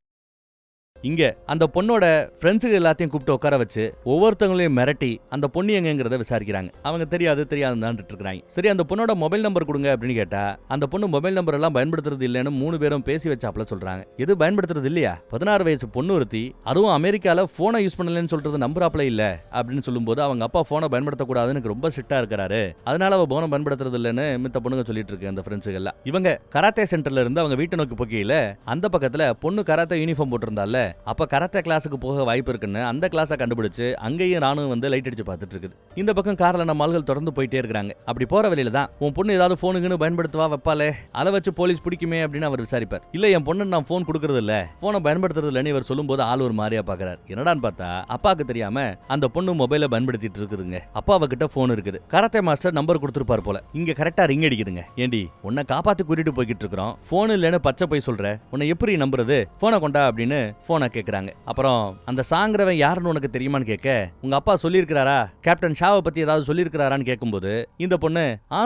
Speaker 1: இங்க அந்த பொண்ணோட ஃப்ரெண்ட்ஸுக்கு எல்லாத்தையும் கூப்பிட்டு உட்கார வச்சு ஒவ்வொருத்தவங்களையும் மிரட்டி அந்த பொண்ணு எங்கிறத விசாரிக்கிறாங்க. அவங்க தெரியாதுன்னு இருக்காங்க. சரி அந்த பொண்ணோட மொபைல் நம்பர் கொடுங்க அப்படின்னு கேட்டா, அந்த பொண்ணு மொபைல் நம்பர் எல்லாம் பயன்படுத்துறது இல்லைன்னு 3 பேரும் பேசி வச்சாப்ல சொல்றாங்க. எது பயன்படுத்துறது இல்லையா, 16 வயசு பொண்ணு ஒருத்தி, அதுவும் அமெரிக்கால போனை யூஸ் பண்ணலன்னு சொல்றது நம்புறாப்ல இல்ல அப்படின்னு சொல்லும்போது, அவங்க அப்பா போனை பயன்படுத்தக்கூடாதுன்னு ரொம்ப ஸ்ட்ரிக்டா இருக்காரு, அதனால அவ போனை பயன்படுத்துறது இல்லைன்னு மித்த பொண்ணுங்க சொல்லிட்டு இருக்கு. அந்த ஃப்ரெண்ட்ஸுகள் எல்லாம் இவங்க கராத்தே சென்டர்ல இருந்து அவங்க வீட்டை நோக்கி போகையில அந்த பக்கத்துல பொண்ணு கராத்தே யூனிஃபார்ம் போட்டிருந்தால, அப்ப கராத்தே கிளாஸுக்கு போக வாய்ப்பு இருக்குன்னு அந்த கிளாஸை கண்டுபிடிச்சு அங்கேயும் ராணுவம் வந்து லைட் அடிச்சு பார்த்துட்டு இருக்குது. இந்த பக்கம் கார்ல நம்ம ஆள்கள் தொடர்ந்து போயிட்டே இருக்காங்க. அப்படி போற வழியில தான் உன் பொண்ணு ஏதாவது போனுக்குன்னு பயன்படுத்துவா வைப்பாலே, அதை வச்சு போலீஸ் பிடிக்குமே அப்படின்னு அவர் விசாரிப்பார். இல்ல என் பொண்ணு நான் போன் கொடுக்கறது இல்ல, போனை பயன்படுத்துறது இல்லன்னு இவர் சொல்லும்போது ஆள் ஒரு மாதிரியா பாக்குறாரு. என்னடான்னு பார்த்தா அப்பாவுக்கு தெரியாம அந்த பொண்ணு மொபைல பயன்படுத்திட்டு இருக்குதுங்க. அப்பாவ கிட்ட போன் இருக்குது. கராத்தே மாஸ்டர் நம்பர் கொடுத்துருப்பாரு போல. இங்க கரெக்டா ரிங் அடிக்குதுங்க. ஏண்டி உன்னை காப்பாத்தி கூட்டிட்டு போய்கிட்டு இருக்கிறோம், போன் இல்லன்னு பச்சை போய் சொல்ற, உன்னை எப்படி நம்புறது, போனை கொண்டா அப்படின்னு போனை கேட்கிறாங்க. அப்புறம் அந்த சாங்கிறவன் யாருன்னு உனக்கு தெரியுமான்னு கேட்க, உங்க அப்பா சொல்லியிருக்கிறாரா, கேப்டன் ஷாவை பத்தி ஏதாவது சொல்லியிருக்கிறாரான்னு கேட்கும்போது இந்த பொண்ணு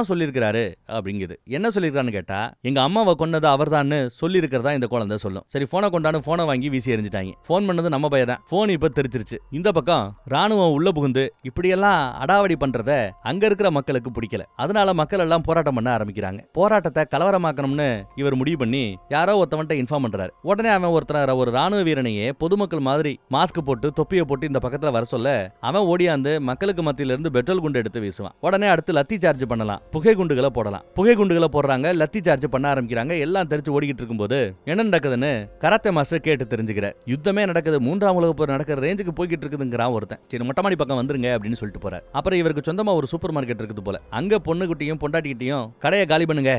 Speaker 1: சொல்லியிருக்கிறாரு அப்படிங்குது. என்ன சொல்லியிருக்கான்னு கேட்டா, எங்க அம்மாவை கொன்னது அவர்தான்னு சொல்லியிருக்கிறதா இந்த குழந்தை சொல்லும். சரி போனை கொண்டான்னு போனை வாங்கி வீசி எறிஞ்சிட்டாங்க. போன் பண்ணது நம்ம பையன் தான். போன் இப்ப தெரிச்சிருச்சு. இந்த பக்கம் ராணுவம் உள்ள புகுந்து இப்படியெல்லாம் அடாவடி பண்றத அங்க இருக்கிற மக்களுக்கு பிடிக்கல. அதனால மக்கள் எல்லாம் போராட்டம் பண்ண ஆரம்பிக்கிறாங்க. போராட்டத்தை கலவரமாக்கணும்னு இவர் முடிவு பண்ணி யாரோ ஒருத்தவன்ட்ட இன்ஃபார்ம் பண்றாரு. உடனே அவன் ஒருத்தர் ஒரு ராணுவ வீரனையே பொதுமக்கள் மாதிரி மாஸ்க் போட்டு தொப்பியை போட்டு இந்த பக்கத்துல வர சொல்ல, அவன் ஓடியாந்து மக்களுக்கு மத்தியில இருந்து பெட்ரோல் குண்டு எடுத்து வீசுவான். உடனே அடுத்து லத்தி சார்ஜ் பண்ணலாம், புகை குண்டுகளை போடலாம். புகை குண்டுகளை போடுறாங்க, லத்தி சார்ஜ் பண்ண ஆரம்பிக்கிறாங்க. எல்லாம் தெரிச்சு ஓடிக்கிட்டு இருக்கும்போது என்ன நடக்குதுன்னு கராத்தே மாஸ்டர் கேட்டு தெரிஞ்சுக்கிறார். யுத்தமே நடக்குது, 3ஆம் உலக போர் நடக்கிற ரேஞ்சுக்கு போய்கிட்டு இருக்குதுங்கிறான் ஒருத்தன். சரி மொட்டமாடி பக்கம் வந்துருங்க அப்படின்னு சொல்லிட்டு போறார். அப்புறம் இவருக்கு சொந்தமா ஒரு சூப்பர் மார்க்கெட் இருக்குது போல. அங்க பொண்ணுகிட்டையும் பொண்டாட்டிக்கிட்டையும் கடையை காலி பண்ணுங்க,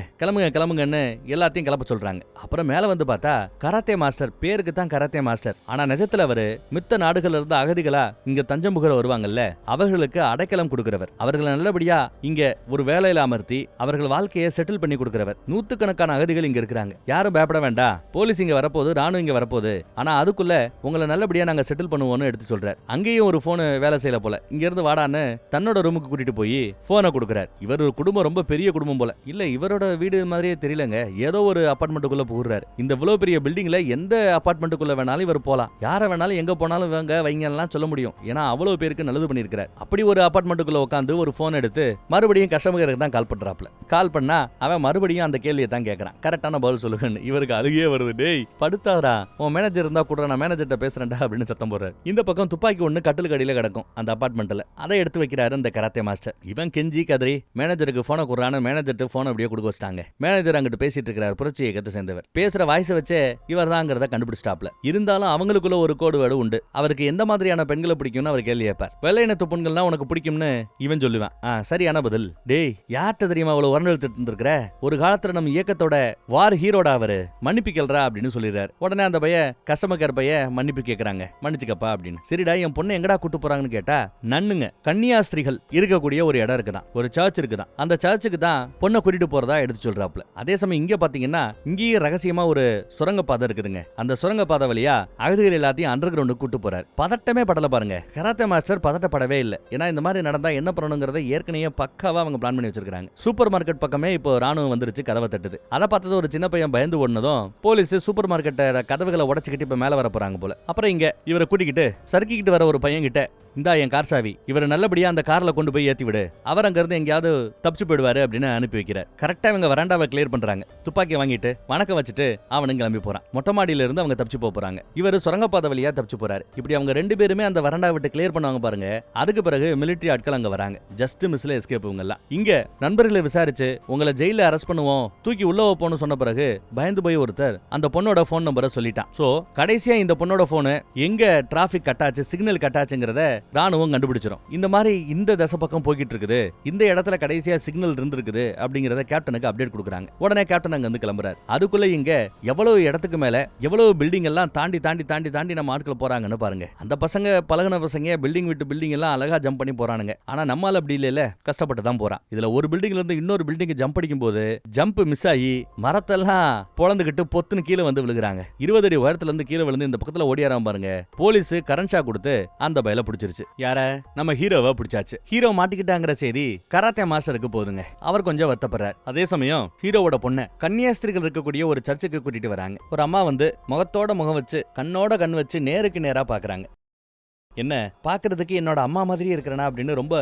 Speaker 1: கிளம்புங்கன்னு எல்லாத்தையும் கிளப்ப சொல்றாங்க. அப்புறம் மேல வந்து பார்த்தா கராத்தே மாஸ்டர் பேருக்கு தான் கராத்தே மாஸ்டர், ஆனா நிஜத்துல அவரு மித்த நாடுகள்ல இருந்து அகதிகளா இங்க தஞ்சம் புகர வருவாங்கல்ல, அவர்களுக்கு அடைக்கலம் கொடுக்கிறவர், அவர்களை நல்லபடியா இங்க ஒரு வேலையில அமர்த்தி அவர்கள் வாழ்க்கையை செட்டில் பண்ணி கொடுக்கிறவர். 100கணக்கான அகதிகள் இங்க இருக்கிறாங்க, யாரும் பயப்பட வேண்டாம், போலீஸ் இங்க வரப்போகுது, ராணுவம் இங்க வரப்போகுது, ஆனா அதுக்குள்ள உங்களை நல்லபடியா நாங்க செட்டில் பண்ணுவோம்னு எடுத்து சொல்றாரு. அங்கேயும் ஒரு போன் வேலை செய்யல போல. இங்க இருந்து வாடான்னு தன்னோட ரூமுக்கு கூட்டிட்டு போய் போனை கொடுக்கிறார். இவர் ஒரு குடும்பம், ரொம்ப பெரிய குடும்பம் போல. இல்ல இவரோட வீடு மாதிரியே தெரியலங்க, ஏதோ ஒரு அபார்ட்மெண்ட்டுக்குள்ள புகுறாரு. இந்த இவ்வளவு பெரிய பில்டிங்ல எந்த அபார்ட்மெண்ட்டுக்குள்ள வேணாலும் இவர் போலாம், யார வேணாலும் எங்க போனாலும் வைங்கலாம் சொல்ல முடியும். ஏன்னா அவ்வளவு பேருக்கு நல்லது பண்ணிருக்காரு. அப்படி ஒரு அபார்ட்மெண்ட்டுக்குள்ள உட்காந்து ஒரு போன் எடுத்து மறுபடியும் கஸ்டமருக்கு தான் கால் பண்றாப்ல. கால் பண்ணா அவன் மறுபடியும் அந்த கேள்வியை தான் கேட்கறான், கரெக்டான பதில் சொல்லுங்கன்னு. இவருக்கு அழுகே வருது. டேய் படுத்தாரா, உன் மேனேஜர் இருந்தா கூட நான் மேனேஜர்ட்ட பேசுறேன்டா அப்படின்னு சத்தம் போடுறாரு. இந்த பக்கம் துப்பாக்கி ஒண்ணு கட்டிலுக்கு அடியில கிடக்கும் அந்த அபார்ட்மெண்ட்ல. அதை எடுத்து வைக்கிறாரு இந்த கராத்தே மாஸ்டர். இவன் கெஞ்சி கதறி மேனேஜருக்கு போனை கொடுறான்னு மேனேஜர்ட்டு போன் அப்படியே கொடுக்க வச்சிட்டாங்க. மேனேஜர் அங்கிட்டு பேசிட்டு இருக்கிறார், புரட்சி இயக்கத்தை சேர்ந்தவர். பேசுற வாய்ஸ் வச்சே இவர் தாங்கிறத கண்டுபிடிச்சிட்டாப்ல. இருந்தாலும் அவங்களுக்குள்ள ஒரு கோடு வேடு உண்டு. அவருக்கு எந்த மாதிரியான பெண்களை பிடிக்கும்னு அவர் கேள்வி கேட்பார். வெள்ளை இனத்து பெண்கள்னா உனக்கு பிடிக்கும்னு இவன் சொல்லுவான். சரியான பதில். டேய் யார்கிட்ட தெரியுமா அவ்வளவு உரண்டு எடுத்துட்டு இருந்திருக்கிற, ஒரு காலத்துல நம்ம இயக்கத்தோட வார் ஹீரோடா அவரு, மன்னிப்பு கேள்றா அப்படின்னு சொல்லிடுறாரு. உடனே அந்த பைய கஸ்டமர் கேர் பைய மன்னிப்பு கேட்கறாங்க, மன்னிச்சுக்கப்பா அப்படின்னு. சரிடா என் பொண்ணு எங்கடா கூட்டு போறாங்கன்னு கேட்டா, நன்னுங்க கன்னியாஸ்திரிகள் இருக்கக்கூடிய ஒரு இடம் இருக்குதான், ஒரு சர்ச் இருக்குதான், அந்த சர்ச்சுக்கு தான் பொண்ணை கூட்டிட்டு போறதா எடுத்து சொல்றாப்ல. அதே சமயம் இங்க பாத்தீங்கன்னா இங்கேயே ரகசியமா ஒரு சுரங்கப்பாதை இருக்குதுங்க. அந்த சுரங்கப்பாதை வழியா அகதிகள் எல்லாத்தையும் அண்டர் கிரவுண்டுக்கு கூட்டு போறாரு. பதட்டமே படல பாருங்க. கராத்தே மாஸ்டர் பதட்டப்படவே இல்லை. ஏன்னா இந்த மாதிரி நடந்தா என்ன பண்ணணுங்கிறத ஏற்கனவே பக்காவா அவங்க பிளான் பண்ணி வச்சிருக்காங்க. சூப்பர் மார்க்கெட் பக்கமே இப்போ ராணுவம் வந்துருச்சு, கதவை தட்டுது. அதை பார்த்தது ஒரு சின்ன பையன் பயந்து ஓடுனதும் போலீஸ் சூப்பர் மார்க்கெட் கதவுகளை உடைச்சுக்கிட்டு இப்ப மேல வர போறாங்க போல. அப்புறம் இங்க இவரை கூட்டிக்கிட்டு சறுக்கிக்கிட்டு வர ஒரு பையன் கிட்ட இந்தா என் கார் சாவி, இவர் நல்லபடியா அந்த கார்ல கொண்டு போய் ஏத்தி விடு, அவர் அங்க இருந்து எங்கேயாவது தப்பிச்சு போயிடுவாரு அப்படின்னு அனுப்பி வைக்கிறார். கரெக்டா இவங்க வராண்டாவை கிளியர் பண்றாங்க. துப்பாக்கி வாங்கிட்டு வணக்கம் வச்சுட்டு அவனும் கிளம்பி போறான். மொட்டை மாடியில இருந்து அவங்க தப்பிச்சு போறாங்க. இவர் சுரங்கப்பாதை வழியா தப்பிச்சு போறாரு. இப்படி அவங்க 2 பேருமே அந்த வராண்டா விட்டு கிளியர் பண்ணுவாங்க பாருங்க. அதுக்கு பிறகு மிலிட்டரி ஆட்கள் அங்க வராங்க. ஜஸ்ட் மிஸ்ல எஸ்கேப் இவங்க எல்லாம். இங்க நண்பர்களை விசாரிச்சு உங்களை ஜெயில அரெஸ்ட் பண்ணுவோம், தூக்கி உள்ள வைப்போம்னு சொன்ன பிறகு பயந்து போய் ஒருத்தர் அந்த பொண்ணோட போன் நம்பரை சொல்லிட்டான். சோ கடைசியா இந்த பொண்ணோட போனு எங்க டிராபிக் கட்டாச்சு, சிக்னல் கட்டாச்சுங்கிறத ராணுவம் கண்டுபிடிச்சிரும். இந்த மாதிரி இந்த தசை பக்கம் போய்கிட்டு இருக்குது, இந்த இடத்துல கடைசியா சிக்னல் இருந்திருக்குது அப்படிங்கறத கேப்டனுக்கு அப்டேட் கொடுக்குறாங்க. உடனே கேப்டன் அங்க வந்து கிளம்புறாரு. அதுக்குள்ள இங்க எவ்வளவு இடத்துக்கு மேல எவ்வளவு பில்டிங் எல்லாம் தாண்டி தாண்டி தாண்டி தாண்டி நம்ம ஆட்கள் போறாங்கன்னு பாருங்க. அந்த பசங்க பழகுன பசங்க பில்டிங் விட்டு பில்டிங் எல்லாம் அழகா ஜம்ப் பண்ணி போறானுங்க. ஆனா நம்மால அப்படி இல்ல, கஷ்டப்பட்டு தான் போறான். இதுல ஒரு பில்டிங்ல இருந்து இன்னொரு பில்டிங் ஜம்ப் அடிக்கும் போது ஜம்ப் மிஸ் ஆகி மரத்தெல்லாம் பொளந்துகிட்டு பொத்துன்னு கீழே வந்து விழுகுறாங்க. 20 அடி உயரத்துல இருந்து கீழே விழுந்து இந்த பக்கத்துல ஓடியாராம பாருங்க. போலீஸ் கரண்ட் ஷாக் கொடுத்து அந்த பயல பிடிச்சிருச்சு. யார? நம்ம ஹீரோவை பிடிச்சாச்சு. ஹீரோ மாட்டிக்கிட்டாங்கிற செய்தி கராத்தே மாஸ்டருக்கு போதுங்க. அவர் கொஞ்சம் வருத்தப்படுறார். அதே சமயம் ஹீரோவோட பொண்ணை கன்னியாஸ்திரிகள் இருக்கக்கூடிய ஒரு சர்ச்சுக்கு கூட்டிட்டு வராங்க. ஒரு அம்மா வந்து முகத்தோட முகம் வச்சு கண்ணோட கண் வச்சு நேருக்கு நேரா பாக்குறாங்க. என்ன பாக்குறதுக்கு என்னோட அம்மா மாதிரி இருக்கிறனா அப்படின்னு ரொம்ப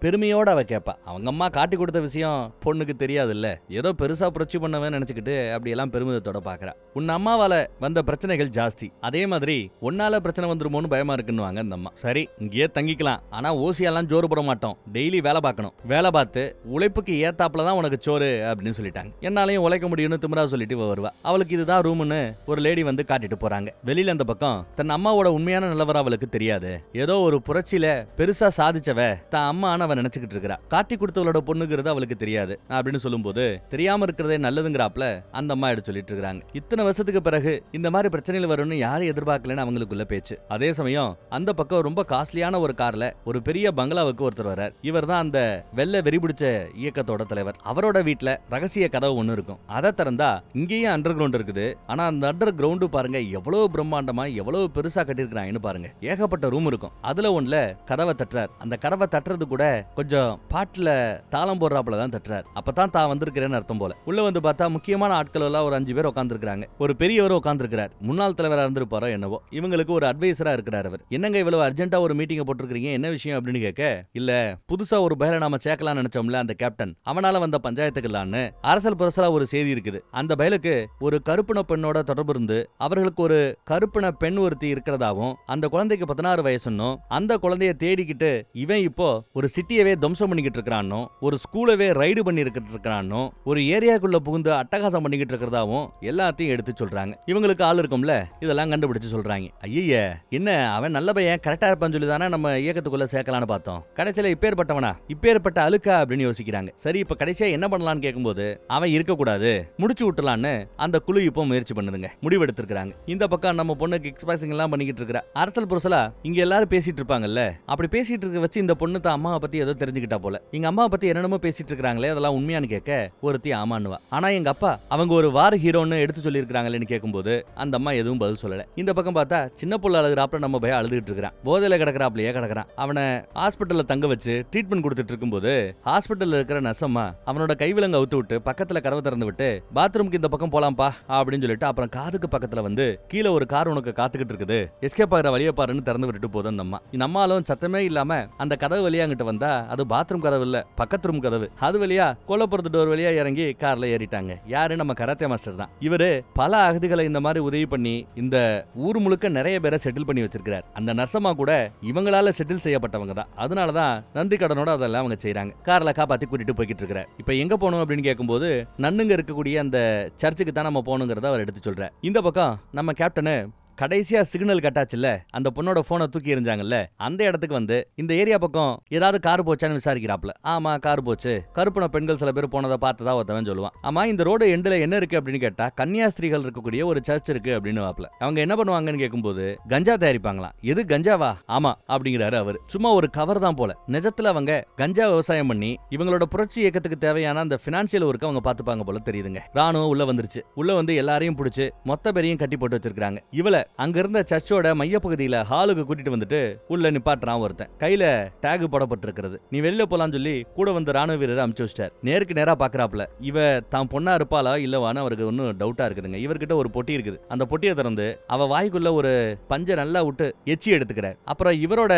Speaker 1: பெருமையோட அவ கேட்பா. அவங்க அம்மா காட்டி கொடுத்த விஷயம் பொண்ணுக்கு தெரியாதுல்ல, ஏதோ பெருசா புரட்சி பண்ணவன் நினைச்சுக்கிட்டு அப்படி எல்லாம் பெருமிதத்தோட பாக்குறா. உன் அம்மாவால வந்த பிரச்சனைகள் ஜாஸ்தி, அதே மாதிரி உன்னால பிரச்சனை வந்துருமோன்னு பயமா இருக்குன்னு அந்த அம்மா. சரி இங்கேயே தங்கிக்கலாம், ஆனா ஓசியெல்லாம் ஜோறு போட மாட்டோம், டெய்லி வேலை பார்க்கணும், வேலை பார்த்து உழைப்புக்கு ஏத்தாப்புல தான் உனக்கு சோறு அப்படின்னு சொல்லிட்டாங்க. என்னாலையும் உழைக்க முடியும்னு திமிரா சொல்லிட்டு வருவா. அவளுக்கு இதுதான் ரூம்னு ஒரு லேடி வந்து காட்டிட்டு போறாங்க. வெளியில அந்த பக்கம் தன் அம்மாவோட உண்மையான நிலவரம் அவளுக்கு தெரியாது. ஏதோ ஒரு புரட்சியில பெருசா சாதிச்சவ தான் அம்மான்னு அவன் நினைச்சுக்கிட்டு இருக்கா. காட்டி கொடுத்தவளோட பொண்ணுங்கிறது அவளுக்கு தெரியாது அப்படின்னு சொல்லும்போது தெரியாம இருக்கிறதே நல்லதுங்கிறாப்ல அந்த அம்மா எடுத்து சொல்லிட்டு இருக்காங்க. இத்தனை வருஷத்துக்கு பிறகு இந்த மாதிரி பிரச்சனைகள் வரும்னு யாரும் எதிர்பார்க்கலன்னு அவங்களுக்குள்ள பேச்சு. அதே சமயம் அந்த பக்கம் ரொம்ப காஸ்ட்லியான ஒரு கார்ல ஒரு பெரிய பங்களாவுக்கு ஒருத்தர் வர்றார். இவர் தான் அந்த வெள்ளை வெறிபிடிச்ச இயக்கத்தோட தலைவர். அவரோட வீட்டுல ரகசிய கதவு ஒண்ணு இருக்கும். அதை திறந்தா இங்கேயும் அண்டர் கிரவுண்ட் இருக்குது. ஆனா அந்த அண்டர் கிரவுண்டு பாருங்க எவ்வளவு பிரம்மாண்டமா எவ்வளவு பெருசா கட்டிருக்காங்கன்னு பாருங்க. ஏகப்பட்ட ரூம் இருக்கும். அதுல ஒண்ணுல கதவை தட்டுறார். அந்த கதவை தட்டுறது கூட கொஞ்சம் பாட்டுல தாளம் போடுறாப்புல தான் தட்டுறார். அப்பதான் தான் வந்திருக்கிறேன்னு அர்த்தம் போல. உள்ள வந்து பார்த்தா முக்கியமான ஆட்கள் எல்லாம் ஒரு 5 பேர் உட்கார்ந்துருக்காங்க. ஒரு பெரியவர் உட்கார்ந்துருக்கிறார். முன்னாள் தலைவரா இருந்திருப்பாரோ என்னவோ. இவங்களுக்கு ஒரு அட்வைசரா இருக்கிறார் அவர். என்னங்க இவ்வளவு அர்ஜென்ட்டா ஒரு மீட்டிங் போட்டுருக்கீங்க, என்ன விஷயம் அப்படின்னு கேட்க, இல்ல புதுசா ஒரு பயலை நாம சேர்க்கலாம் நினைச்சோம்ல அந்த கேப்டன், அவனால வந்த பஞ்சாயத்துக்கெல்லான்னு அரசல் புரசலா ஒரு செய்தி இருக்குது. அந்த பயலுக்கு ஒரு கருப்பின பெண்ணோட தொடர்பு இருந்து அவர்களுக்கு ஒரு கருப்பின பெண் ஒருத்தி இருக்கிறதாவும், அந்த குழந்தைக்கு 16 வயசுன்னு, அந்த குழந்தைய தேடிக்கிட்டு இவன் இப்போ ஒரு சிட்டியவே துவம்சம் பண்ணிக்கிட்டு இருக்கானோ, ஒரு ஸ்கூலவே ரைடு பண்ணிக்கிட்டு இருக்கானோ, ஒரு ஏரியாக்குள்ள புகுந்து அட்டகாசம் பண்ணிக்கிட்டு இருக்கிறதாவும் எல்லாத்தையும் எடுத்து சொல்றாங்க. இவங்களுக்கு ஆள் இருக்கும்ல, இதெல்லாம் கண்டுபிடிச்சு சொல்றாங்க. ஐய என்ன அவன் நல்ல பையன் கரெக்டா இருப்பான்னு சொல்லி தானே நம்ம இயக்கத்துக்குள்ள சேர்க்கலான்னு பார்த்தோம். கடைசியில இப்பேற்பட்டவனா, இப்பேற்பட்ட அழுக்கா அப்படின்னு யோசிக்கிறாங்க. சரி இப்ப கடைசியா என்ன பண்ணலாம்னு கேட்கும்போது அவன் இருக்கக்கூடாது, முடிச்சு விட்டுலான்னு அந்த குழு இப்போ முயற்சி பண்ணுதுங்க, முடிவெடுத்திருக்காங்க. இந்த பக்கம் நம்ம பொண்ணுக்கு எக்ஸ்பிரசிங் எல்லாம் பண்ணிக்கிட்டு இருக்கிற அரசல் புரசலா இங்க எல்லாரும் பேசிட்டு இருப்பாங்கல்ல, அப்படி பேசிட்டு இருக்க வச்சு இந்த பொண்ணு தான் அம்மாவை பத்தி ஏதோ தெரிஞ்சுக்கிட்டா போல. எங்க அம்மா பத்தி என்னென்னமோ பேசிட்டு இருக்காங்களே அதெல்லாம் உண்மையானு கேட்க ஒருத்தி ஆமான்னுவா. ஆனா எங்க அப்பா அவங்க ஒரு வார ஹீரோன்னு எடுத்து சொல்லி இருக்காங்களேன்னு கேட்கும்போது அந்த அம்மா எதுவும் பதில் சொல்லல. இந்த பக்கம் பார்த்தா சின்ன புள்ள அழுகுறாப்ல நம்ம பையன் அழுதுகிட்டு இருக்கிறான். போதையில கிடக்குறாப்லயே கிடக்குறான். அவனை ஹாஸ்பிட்டல்ல தங்க வச்சு ட்ரீட்மெண்ட் கொடுத்துட்டு இருக்கும்போது ஹாஸ்பிட்டல்ல இருக்கிற நர்சம்மா அவனோட கைவிலங்க அவுத்து விட்டு பக்கத்துல கதவை திறந்து விட்டு பாத்ரூம்க்கு இந்த பக்கம் போலாம்பா அப்படின்னு சொல்லிட்டு அப்புறம் காதுக்கு பக்கத்துல வந்து கீழே ஒரு கார் உனக்கு காத்துக்கிட்டு இருக்குது, எஸ்கேப் ஆகிற வழியை பாருன்னு திறந்து விட்டுட்டு போதும் அந்த அம்மா. நம்மாலும் சத்தமே இல்லாம அந்த கதவு வழியா அங்கிட்டு வந்தா அது பாத்ரூம் கதவு இல்ல, பக்கத்து ரூம் கதவு. அது வழியா கொல்லப்புறத்து டோர் வழியா இறங்கி கார்ல ஏறிட்டாங்க. யாரு? நம்ம கராத்தே மாஸ்டர் தான். இவரு பல அகதிகளை இந்த மாதிரி உதவி பண்ணி இந்த ஊர் முழுக்க நிறைய பேரை செட்டில் பண்ணி வச்சிருக்காரு. அந்த நர்சமா கூட இவங்களால செட்டில் செய்யப்பட்டவங்க தான். அதனாலதான் நன்றி கடனோட அதெல்லாம் அவங்க செய்யறாங்க. கார்ல காப்பாத்தி கூட்டிட்டு போய்கிட்டு இருக்கிறார். இப்ப எங்க போகணும் அப்படின்னு கேட்கும்போது நன்னுங்க இருக்கக்கூடிய அந்த சர்ச்சுக்கு தான் நம்ம போகணுங்கிறத அவர் எடுத்து சொல்றார். இந்த பக்கம் நம்ம கேப்டனு கடைசியா சிக்னல் கட்டாச்சுல்ல, அந்த பொண்ணோட போனை தூக்கி எறிஞ்சாங்கல்ல, அந்த இடத்துக்கு வந்து இந்த ஏரியா பக்கம் ஏதாவது கார் போச்சான்னு விசாரிக்கிறாப்ல. ஆமா கார் போச்சு, கருப்புன பெண்கள் சில பேர் போனதை பார்த்ததா ஒருத்தவன் சொல்லுவான். ஆமா இந்த ரோடு எண்டுல என்ன இருக்கு அப்படின்னு கேட்டா கன்னியாஸ்திரிகள் இருக்கக்கூடிய ஒரு சர்ச் இருக்கு அப்படின்னு வாப்ல. அவங்க என்ன பண்ணுவாங்கன்னு கேட்கும்போது கஞ்சா தயாரிப்பாங்களாம். எது கஞ்சாவா? ஆமா அப்படிங்கிறாரு அவரு. சும்மா ஒரு கவர் தான் போல. நிஜத்துல அவங்க கஞ்சா விவசாயம் பண்ணி இவங்களோட புரட்சி இயக்கத்துக்கு தேவையான அந்த பினான்சியல் ஒர்க் அவங்க பாத்துப்பாங்க போல தெரியுதுங்க. ராணுவம் உள்ள வந்துருச்சு. உள்ள வந்து எல்லாரையும் பிடிச்சு மொத்த பேரையும் கட்டி போட்டு வச்சிருக்காங்க. இவள அங்க இருந்த சர்ச்சோட மையப்பகுதியில ஹாலுக்கு கூட்டிட்டு வந்துட்டு உள்ள நிப்பாட்டுறான் ஒருத்தன். கையில டேக் போடப்பட்டிருக்கிறது. நீ வெளியில போலான்னு சொல்லி கூட வந்து ராணுவ வீரரை அனுப்பிச்சு வச்சிட்டார். நேருக்கு நேரா பாக்குறாப்ல. இவ தான் பொண்ணா இருப்பாளா இல்லவான்னு அவருக்கு ஒன்னும் டவுட்டா இருக்குதுங்க. இவர்கிட்ட ஒரு பொட்டி இருக்குது. அந்த பொட்டியை திறந்து அவ வாய்க்குள்ள ஒரு பஞ்சை நல்லா விட்டு எச்சி எடுத்துக்கிறார். அப்புறம் இவரோட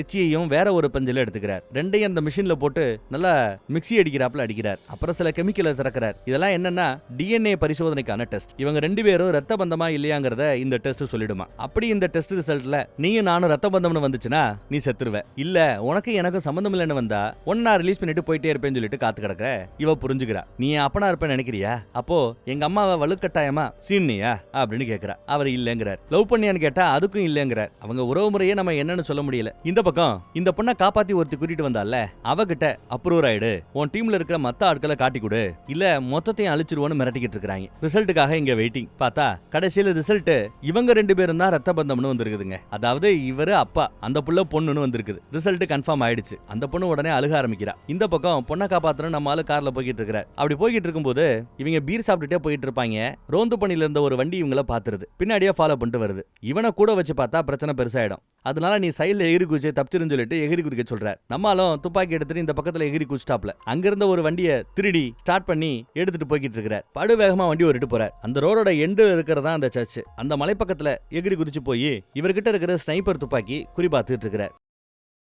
Speaker 1: எச்சியையும் வேற ஒரு பஞ்சில எடுத்துக்கிறார். ரெண்டையும் அந்த மிஷின்ல போட்டு நல்லா மிக்ஸி அடிக்கிறாப்ல அடிக்கிறார். அப்புறம் சில கெமிக்கலை திறக்கிறார். இதெல்லாம் என்னன்னா டிஎன்ஏ பரிசோதனைக்கான டெஸ்ட். இவங்க ரெண்டு பேரும் ரத்த பந்தமா இல்லையாங்கிறத இந்த டெஸ்ட் சொல்லிடுமா. அப்படி இந்த டெஸ்ட் ரிசல்ட்ல நீயும் நானும் ரத்த பந்தம்னு வந்துச்சுன்னா நீ செத்துருவ. இல்ல உனக்கு எனக்கு சம்பந்தம் இல்லைன்னு வந்தா ஒன்னா ரிலீஸ் பண்ணிட்டு போயிட்டே இருப்பேன்னு சொல்லிட்டு காத்து கிடக்குற. இவ புரிஞ்சுக்கிறா. நீ அப்பனா இருப்பேன்னு நினைக்கிறியா? அப்போ எங்க அம்மாவை வலுக்கட்டாயமா சீன்னியா அப்படின்னு கேக்குறா. அவர் இல்லங்கிறார். லவ் பண்ணியான்னு கேட்டா அதுக்கும் இல்லங்கிறார். அவங்க உறவு முறையே நம்ம என்னன்னு சொல்ல முடியல. இந்த பக்கம் இந்த பொண்ணை காப்பாத்தி ஒருத்தி கூட்டிட்டு வந்தால அவகிட்ட அப்ரூவ் ஆயிடு, உன் டீம்ல இருக்கிற மத்த ஆட்களை காட்டி கொடு, இல்ல மொத்தத்தையும் அழிச்சிருவோன்னு மிரட்டிக்கிட்டு இருக்காங்க. ரிசல்ட்டுக்காக இங்க வெயிட்டிங். பார்த்தா கடைசியில ரிசல்ட் இவங்க ரெண்டு பேரும் தான் ரத்த பந்தம்னு வந்திருக்குதுங்க. அதாவது இவரு அப்பா, அந்த புள்ள பொண்ணுன்னு வந்திருக்குது. ரிசல்ட் கன்ஃபார்ம் ஆயிடுச்சு. அந்த பொண்ணு உடனே அழுக ஆரம்பிக்கிறா. இந்த பக்கம் பொண்ணை காப்பாத்தணும் நம்ம ஆளு கார்ல போய்கிட்டு இருக்கிறார். அப்படி போய்கிட்டு இருக்கும்போது இவங்க பீர் சாப்பிட்டுட்டே போயிட்டு இருப்பாங்க. ரோந்து பணியில இருந்த ஒரு வண்டி இவங்கள பாத்துருது. பின்னாடியே ஃபாலோ பண்ணிட்டு வருது. இவனை கூட வச்சு பார்த்தா பிரச்சனை பெருசாயிடும். அதனால நீ சைடுல எகிரி குதிச்சு தப்பிச்சிருன்னு சொல்லிட்டு எகிரி குதிக்க சொல்றார். நம்மளும் துப்பாக்கி எடுத்துட்டு இந்த பக்கத்துல எகிரி குதிச்சிட்டாப்ல. அங்க இருந்த ஒரு வண்டியை திருடி ஸ்டார்ட் பண்ணி எடுத்துட்டு போய்கிட்டு இருக்கிறார். படு வேகமா வண்டி ஓட்டிட்டு போறார். அந்த ரோடோட எண்டு இருக்கிறதா அந்த சர்ச். அந்த மலை பக்கத்துல எகிரி குதிச்சு போய் இவர்கிட்ட இருக்கிற ஸ்னைப்பர் துப்பாக்கி குறி பார்த்துட்டு இருக்கிறார்.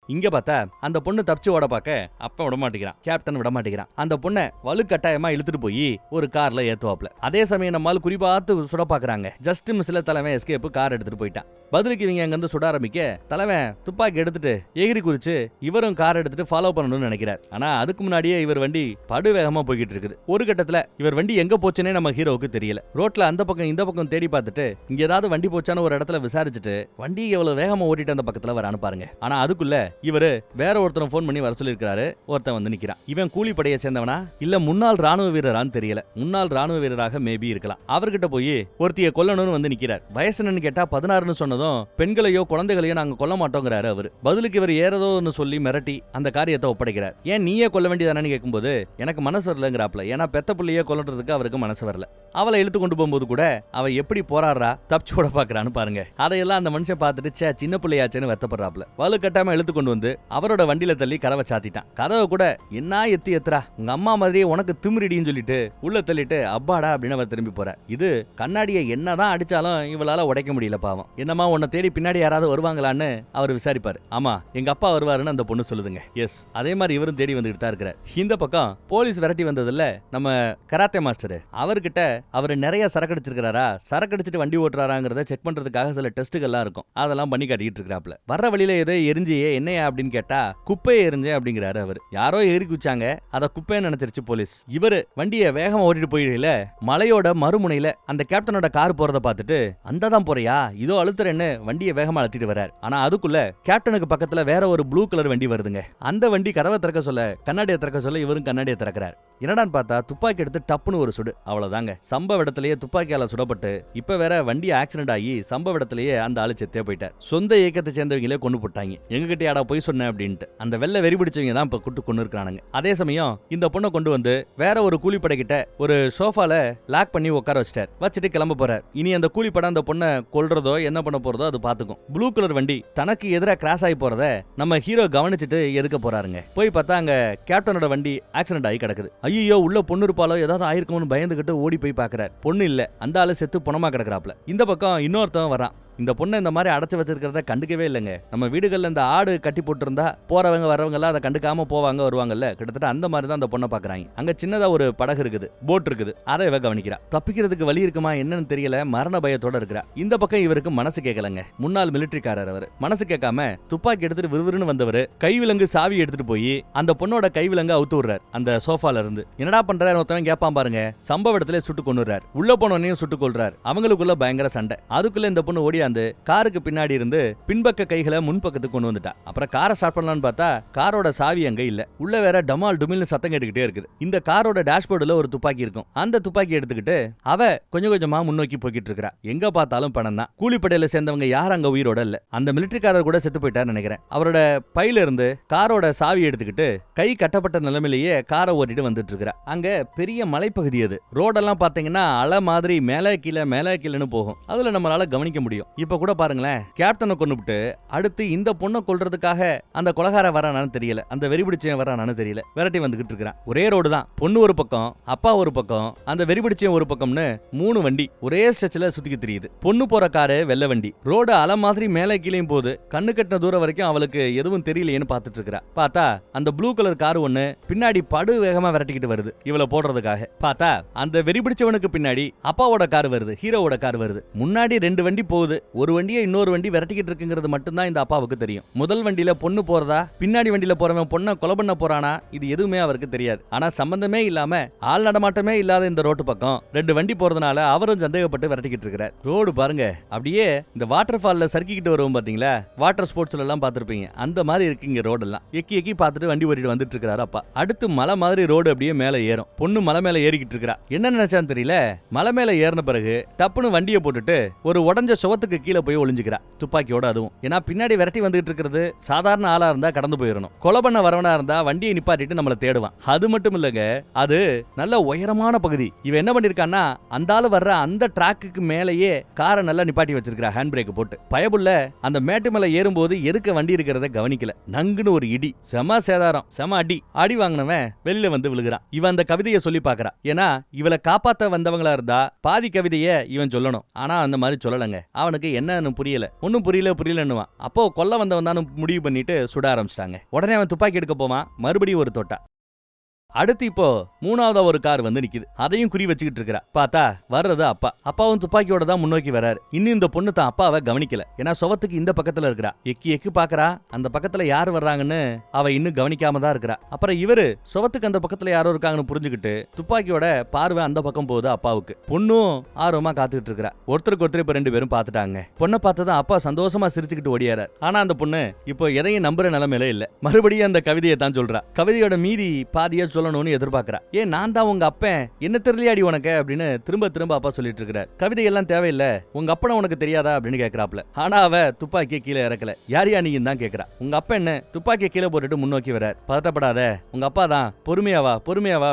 Speaker 1: இங்க பார்த்தா அந்த பொண்ணு தப்பிச்சு ஓட பார்க்க அப்ப விட மாட்டேங்கிறான். கேப்டன் விட மாட்டேங்கிறான். அந்த பொண்ணை வலுக்கட்டாயமா இழுத்துட்டு போய் ஒரு கார்ல ஏத்துவாப்ல. அதே சமயம் நம்மால் குறிப்பாத்து சுட பாக்குறாங்க. ஜஸ்ட் மிஸ்ல தலைவன் எஸ்கேப் கார் எடுத்துட்டு போயிட்டான். பதிலுக்கு இவங்க அங்க இருந்து சுட ஆரம்பிக்க தலைவன் துப்பாக்கி எடுத்துட்டு எகிரி குறிச்சு இவரும் கார் எடுத்துட்டு ஃபாலோ பண்ணணும்னு நினைக்கிறார். ஆனா அதுக்கு முன்னாடியே இவர் வண்டி படு வேகமா போய்கிட்டு இருக்குது. ஒரு கட்டத்துல இவர் வண்டி எங்க போச்சுன்னே நம்ம ஹீரோவுக்கு தெரியல. ரோட்ல அந்த பக்கம் இந்த பக்கம் தேடி பார்த்துட்டு இங்க ஏதாவது வண்டி போச்சான்னு ஒரு இடத்துல விசாரிச்சுட்டு வண்டி எவ்வளவு வேகமா ஓட்டிட்டு அந்த பக்கத்துல வரான்னு பாருங்க. ஆனா அதுக்குள்ள இவரு வேற ஒருத்தன் போன் பண்ணி வர சொல்லிருக்காரு. ஒருத்தன் வந்து நிக்கிறான். இவன் கூலி படையை சேர்ந்தவனா இல்ல முன்னாள் ராணுவ வீரரான்னு தெரியல. முன்னாள் ராணுவ வீரராக மேபி இருக்கலாம். அவர்கிட்ட போய் ஒருத்திய கொல்லணும்னு வந்து நிக்கிறார். வயசுன்னு கேட்டா 16ன்னு சொன்னதும் பெண்களையோ குழந்தைகளையோ நாங்க கொல்ல மாட்டோங்கிறாரு அவரு. பதிலுக்கு இவர் ஏறதோன்னு சொல்லி மிரட்டி அந்த காரியத்தை ஒப்படைக்கிறார். ஏன் நீயே கொல்ல வேண்டியதானு கேட்கும்போது எனக்கு மனசு வரலங்கிறாப்ல. ஏன்னா பெத்த பிள்ளையே கொல்றதுக்கு அவருக்கு மனசு வரல. அவளை இழுத்து கொண்டு போகும்போது கூட அவ எப்படி போராடுறா தப்பிச்சு ஓட பாக்குறான்னு பாருங்க. அதையெல்லாம் அந்த மனுஷன் பார்த்துட்டு சின்ன பிள்ளையாச்சேன்னு வருத்தப்படுறாப்ல. வலு கட்டாம இழுத்து கொண்டு வந்து அவரோட வண்டியில தள்ளி கதவை சாத்திட்டான். கதவை கூட என்ன எத்துறா உங்க அம்மா மாதிரியே உனக்கு திமிரிடின்னு சொல்லிட்டு உள்ள தள்ளிட்டு அப்பாடா அப்படின்னு அவர் திரும்பி போற. இது கண்ணாடியை என்னதான் அடிச்சாலும் இவளால உடைக்க முடியல பாவம். என்னமா உன்னை தேடி பின்னாடி யாராவது வருவாங்களான்னு அவர் விசாரிப்பாரு. ஆமா எங்க அப்பா வருவாருன்னு அந்த பொண்ணு சொல்லுதுங்க. எஸ் அதே மாதிரி இவரும் தேடி வந்துகிட்டு தான் இருக்கிறார். இந்த பக்கம் போலீஸ் விரட்டி வந்ததுல நம்ம கராத்தே மாஸ்டர் அவர்கிட்ட அவர் நிறைய சரக்கு அடிச்சிருக்காரா, சரக்கு அடிச்சிட்டு வண்டி ஓட்டுறாராங்கிறத செக் பண்றதுக்காக சில டெஸ்ட்டுகள்லாம் இருக்கும். அதெல்லாம் பண்ணி காட்டிட்டு இருக்கிறாப்ல. வர்ற வழியில ஏதோ எரிஞ்சியே என்னையா அப்படின்னு கேட்டா குப்பையை எரிஞ்சேன் அப்படிங்கிறாரு அவர். யாரோ எரி குச்சாங்க அத குப்பையை நினைச்சிருச்சு போலீஸ். இவரு வண்டியை வேகமா ஓட்டிட்டு போயிடல மலையோட மறுமுனையில அந்த கேப்டனோட கார் போறத பார்த்துட்டு அந்ததான் போறியா இதோ அழுத்துறேன்னு வண்டியை வேகமா அழுத்திட்டு வர்றார். ஆனா அதுக்குள்ள கேப்டனுக்கு பக்கத்துல வேற ஒரு ப்ளூ கலர் வண்டி வருதுங்க. அந்த வண்டி கதவை திறக்க சொல்ல கண்ணாடியை திறக்க சொல்ல இவரும் கண்ணாடியை திறக்கிறார். என்னடான்னு பார்த்தா துப்பாக்கி எடுத்து டப்புன்னு ஒரு சுடு. அவ்வளவுதாங்க. சம்பவ இடத்திலேயே துப்பாக்கியால சுடப்பட்டு இப்ப வேற வண்டி ஆக்சிடென்ட் ஆகி சம்பவ இடத்திலேயே அந்த ஆளு செத்தே போயிட்டார். சொந்த இயக்கத்தை சேர்ந்தவங்களே கொண்டு போட்டாங்க. எங்ககிட்ட யாரா போய் சொன்ன அப்படின்ட்டு அந்த வெள்ள வெறி பிடிச்சவங்க தான் இப்ப கூட்டு கொண்டு இருக்கானுங்க. அதே சமயம் இந்த பொண்ணை கொண்டு வந்து வேற ஒரு கூலிப்படை கிட்ட ஒரு சோஃபால லாக் பண்ணி உட்கார வச்சிட்டார். வச்சுட்டு கிளம்ப போறார். இனி அந்த கூலிப்படை அந்த பொண்ணை கொல்றதோ என்ன பண்ண போறதோ அது பாத்துக்கும். ப்ளூ கலர் வண்டி தனக்கு எதிராக கிராஸ் ஆகி போறத நம்ம ஹீரோ கவனிச்சுட்டு எதுக்க போறாருங்க. போய் பார்த்தா அங்க கேப்டனோட வண்டி ஆக்சிடென்ட் ஆகி கிடக்குது. ஐயோ உள்ள பொண்ணு இருப்பாலோ ஏதாவது ஆயிருக்கும்னு பயந்துகிட்டு ஓடி போய் பாக்குறாரு. பொண்ணு இல்ல. அந்த ஆளு செத்து பணமா கிடக்குறாப்ல. இந்த பக்கம் இன்னொருத்தன் வரான். இந்த பொண்ணை இந்த மாதிரி அடைச்சு வச்சிருக்கிறத கண்டுக்கவே இல்லைங்க. நம்ம வீடுகள்ல இந்த ஆடு கட்டி போட்டுருந்தா போறவங்க வரவங்க எல்லாம் அதை கண்டுக்காம போவாங்க வருவாங்கல்ல, கிட்டத்தட்ட அந்த மாதிரி தான் அந்த பொண்ணை பாக்குறாங்க. அங்க சின்னதா ஒரு படகு இருக்குது, போட் இருக்குது. அதை இவ கவனிக்கிறா. தப்பிக்கிறதுக்கு வழி இருக்குமா என்னன்னு தெரியல, மரண பயத்தோட இருக்கிறா. இந்த பக்கம் இவருக்கு மனசு கேட்கலங்க. முன்னாள் மிலிட்டரிக்காரர் அவர். மனசு கேட்காம துப்பாக்கி எடுத்துட்டு விறுவிறுன்னு வந்தவர் கைவிலங்கு சாவி எடுத்துட்டு போய் அந்த பொண்ணோட கைவிலங்கு அவுத்து விடுறார் அந்த சோஃபால இருந்து. என்னடா பண்றாரு ஒருத்தவன் கேட்பான் பாருங்க. சம்பவ இடத்துல சுட்டு கொண்டுறார். உள்ள போனவனையும் சுட்டு கொள்றார். அவங்களுக்குள்ள பயங்கர சண்டை. அதுக்குள்ள இந்த பொண்ணு ஓடி அந்த காருக்கு பின்னாடி இருந்து பின்பக்க கைகளை முன்பக்கத்துக்கு கொண்டு வந்துட்டா. அப்புறம் காரை ஸ்டார்ட் பண்ணலாம்னு பார்த்தா காரோட சாவி அங்க இல்ல. உள்ள வேற டமால் டுமில்னு சத்தம் கேட்டுக்கிட்டே இருக்குது. இந்த காரோட டேஷ்போர்டுல ஒரு துப்பாக்கி இருக்கும். அந்த துப்பாக்கி எடுத்துக்கிட்டு அவ கொஞ்சம் கொஞ்சமா முன்னோக்கி போய்கிட்டு இருக்கா. எங்க பார்த்தாலும் பணம் தான். கூலிப்படையில சேர்ந்தவங்க யாரும் அங்க உயிரோட இல்ல. அந்த மிலிட்டரிக்காரர் கூட செத்து போயிட்டாரு நினைக்கிறேன். அவரோட பையில இருந்து காரோட சாவி எடுத்துக்கிட்டு கை கட்டப்பட்ட நிலைமையிலேயே காரை ஓட்டிட்டு வந்துட்டு இருக்கா. அங்க பெரிய மலைப்பகுதி அது. ரோடெல்லாம் பாத்தீங்கன்னா அலை மாதிரி மேலே கீழேன்னு போகும். அதுல நம்மளால கவனிக்க முடியும். இப்ப கூட பாருங்களேன், கேப்டனை கொன்னுபிட்டு அடுத்து இந்த பொண்ணை கொல்றதுக்காக அந்த கொலகார வரானான்னு தெரியல, அந்த வெறிபிடிச்சவன் வரானான்னு தெரியல, விரட்டி வந்துகிட்டு இருக்கான். ஒரே ரோடு தான், பொண்ணு ஒரு பக்கம், அப்பா ஒரு பக்கம், அந்த வெறிபிடிச்சவன் ஒரு பக்கம்னு 3 வண்டி ஒரே ஸ்ட்ரெச்ல சுத்திக்கு தெரியுது. பொண்ணு போற காரு வெள்ளை வண்டி, ரோடு அலை மாதிரி மேலே கீழேயும் போகுது. கண்ணு கட்டின தூரம் வரைக்கும் அவளுக்கு எதுவும் தெரியலையேன்னு பார்த்துட்டு இருக்கா. பார்த்தா அந்த ப்ளூ கலர் கார் ஒண்ணு பின்னாடி படு வேகமா விரட்டிக்கிட்டு வருது இவளை போடுறதுக்காக. பார்த்தா அந்த வெறிபிடிச்சவனுக்கு பின்னாடி அப்பாவோட கார் வருது, ஹீரோவோட கார் வருது. முன்னாடி 2 வண்டி போகுது, ஒரு வண்டியை இன்னொரு வண்டி விரட்டிக்கிட்டு இருக்குங்கிறது மட்டும்தான் இந்த அப்பாவுக்கு தெரியும். முதல் வண்டியில பொண்ணு போறதா, பின்னாடி வண்டியில போறவன் பொண்ணை கொலை பண்ண போறானா, இது எதுவுமே அவருக்கு தெரியாது. ஆனா சம்பந்தமே இல்லாம ஆள் நடமாட்டமே இல்லாத இந்த ரோட்டு பக்கம் 2 வண்டி போறதுனால அவரும் சந்தேகப்பட்டு விரட்டிக்கிட்டு இருக்கிறார். ரோடு பாருங்க, அப்படியே இந்த வாட்டர் ஃபால்ல சறுக்கிக்கிட்டு வருவோம் பாத்தீங்களா, வாட்டர் ஸ்போர்ட்ஸ்ல எல்லாம் பார்த்திருப்பீங்க, அந்த மாதிரி இருக்கு இங்க ரோடு எல்லாம். எக்கி எக்கி பார்த்துட்டு வண்டி ஓட்டிட்டு வந்துட்டு இருக்காரு அப்பா. அடுத்து மலை மாதிரி ரோடு அப்படியே மேல ஏறும். பொண்ணு மலை மேல ஏறிக்கிட்டு இருக்கா. என்ன நினைச்சான்னு தெரியல, மலை மேல ஏறின பிறகு டப்புன்னு வண்டியை போட்டுட்டு ஒரு உடஞ்ச சுவத்துக்கு கீழே போய் ஒளிஞ்சுக்கிறா துப்பாக்கியோட. அதுவும் ஏன்னா பின்னாடி விரட்டி வந்துட்டு இருக்கிறது சாதாரண ஆளா இருந்தா கடந்து போயிடணும், கொலை பண்ண வரவனா இருந்தா வண்டியை நிப்பாட்டிட்டு நம்மள தேடுவான். அது மட்டும் இல்லங்க, அது நல்ல உயரமான பகுதி. இவன் என்ன பண்ணிருக்கான்னா, அந்த ஆளு வர்ற அந்த டிராக்குக்கு மேலேயே காரை நல்லா நிப்பாட்டி வச்சிருக்கா, ஹேண்ட் பிரேக் போட்டு. பயபுள்ள அந்த மேட்டு மேல ஏறும்போது எதுக்க வண்டி இருக்கிறத கவனிக்கல, நங்குன்னு ஒரு இடி, செம சேதாரம், செம அடி வாங்கினவன் வெளியில வந்து விழுகிறான். இவன் அந்த கவிதையை சொல்லி பாக்குறா. ஏன்னா இவளை காப்பாத்த வந்தவங்களா இருந்தா பாதி கவிதையை இவன் சொல்லணும். ஆனா அந்த மாதிரி சொல்லலங்க, அவனுக்கு என்னன்னு புரியல, ஒன்னும் புரியலன்னுவான். அப்போ கொல்ல வந்தவன் தான் முடிவு பண்ணிட்டு சுட ஆரம்பிச்சிட்டாங்க. உடனே அவன் துப்பாக்கி எடுக்க போவான், மறுபடியும் ஒரு தோட்டா. அடுத்து இப்போ 3ஆவதா ஒரு கார் வந்து நிக்குது, அதையும் குறி வச்சுக்கிட்டு இருக்கா. பார்த்தா வர்றது அப்பா. அப்பாவும் துப்பாக்கியோட தான் முன்னோக்கி வராரு. இன்னும் இந்த பொண்ணு தான் அப்பாவை கவனிக்கல, ஏன்னா சுவத்துக்கு இந்த பக்கத்துல இருக்கிறா. எக்கி பாக்குறா, அந்த பக்கத்துல யாரு வர்றாங்கன்னு அவ இன்னும் கவனிக்காம தான் இருக்கிறா. அப்புறம் இவரு சுவத்துக்கு அந்த பக்கத்துல யாரோ இருக்காங்கன்னு புரிஞ்சுக்கிட்டு துப்பாக்கியோட பார்வை அந்த பக்கம் போகுது அப்பாவுக்கு. பொண்ணும் ஆர்வமா காத்துக்கிட்டு இருக்கா. ஒருத்தருக்கு ஒருத்தர் இப்ப 2 பேரும் பாத்துட்டாங்க. பொண்ணை பார்த்ததான் அப்பா சந்தோஷமா சிரிச்சுக்கிட்டு ஓடியாரு. ஆனா அந்த பொண்ணு இப்போ எதையும் நம்புற நிலைமையில இல்ல. மறுபடியும் அந்த கவிதையை தான் சொல்றா. கவிதையோட மீதி பாதியா சொல்லணும்னு எதிர்பார்க்கிறா. ஏன் நான் தான் உங்க அப்பன், என்ன தெரியலையாடி உனக்கு அப்படின்னு திரும்ப அப்பா சொல்லிட்டு இருக்கிறார். கவிதை எல்லாம் தேவையில்ல, உங்க அப்பனை உனக்கு தெரியாதா அப்படின்னு கேட்கறாப்ல. ஆனா அவ துப்பாக்கியை கீழே இறக்கல. யாரியா நீங்க தான் கேட்கறா. உங்க அப்பா என்ன துப்பாக்கியை கீழே போட்டுட்டு முன்னோக்கி வரார். பதட்டப்படாத, உங்க அப்பா தான், பொறுமையாவா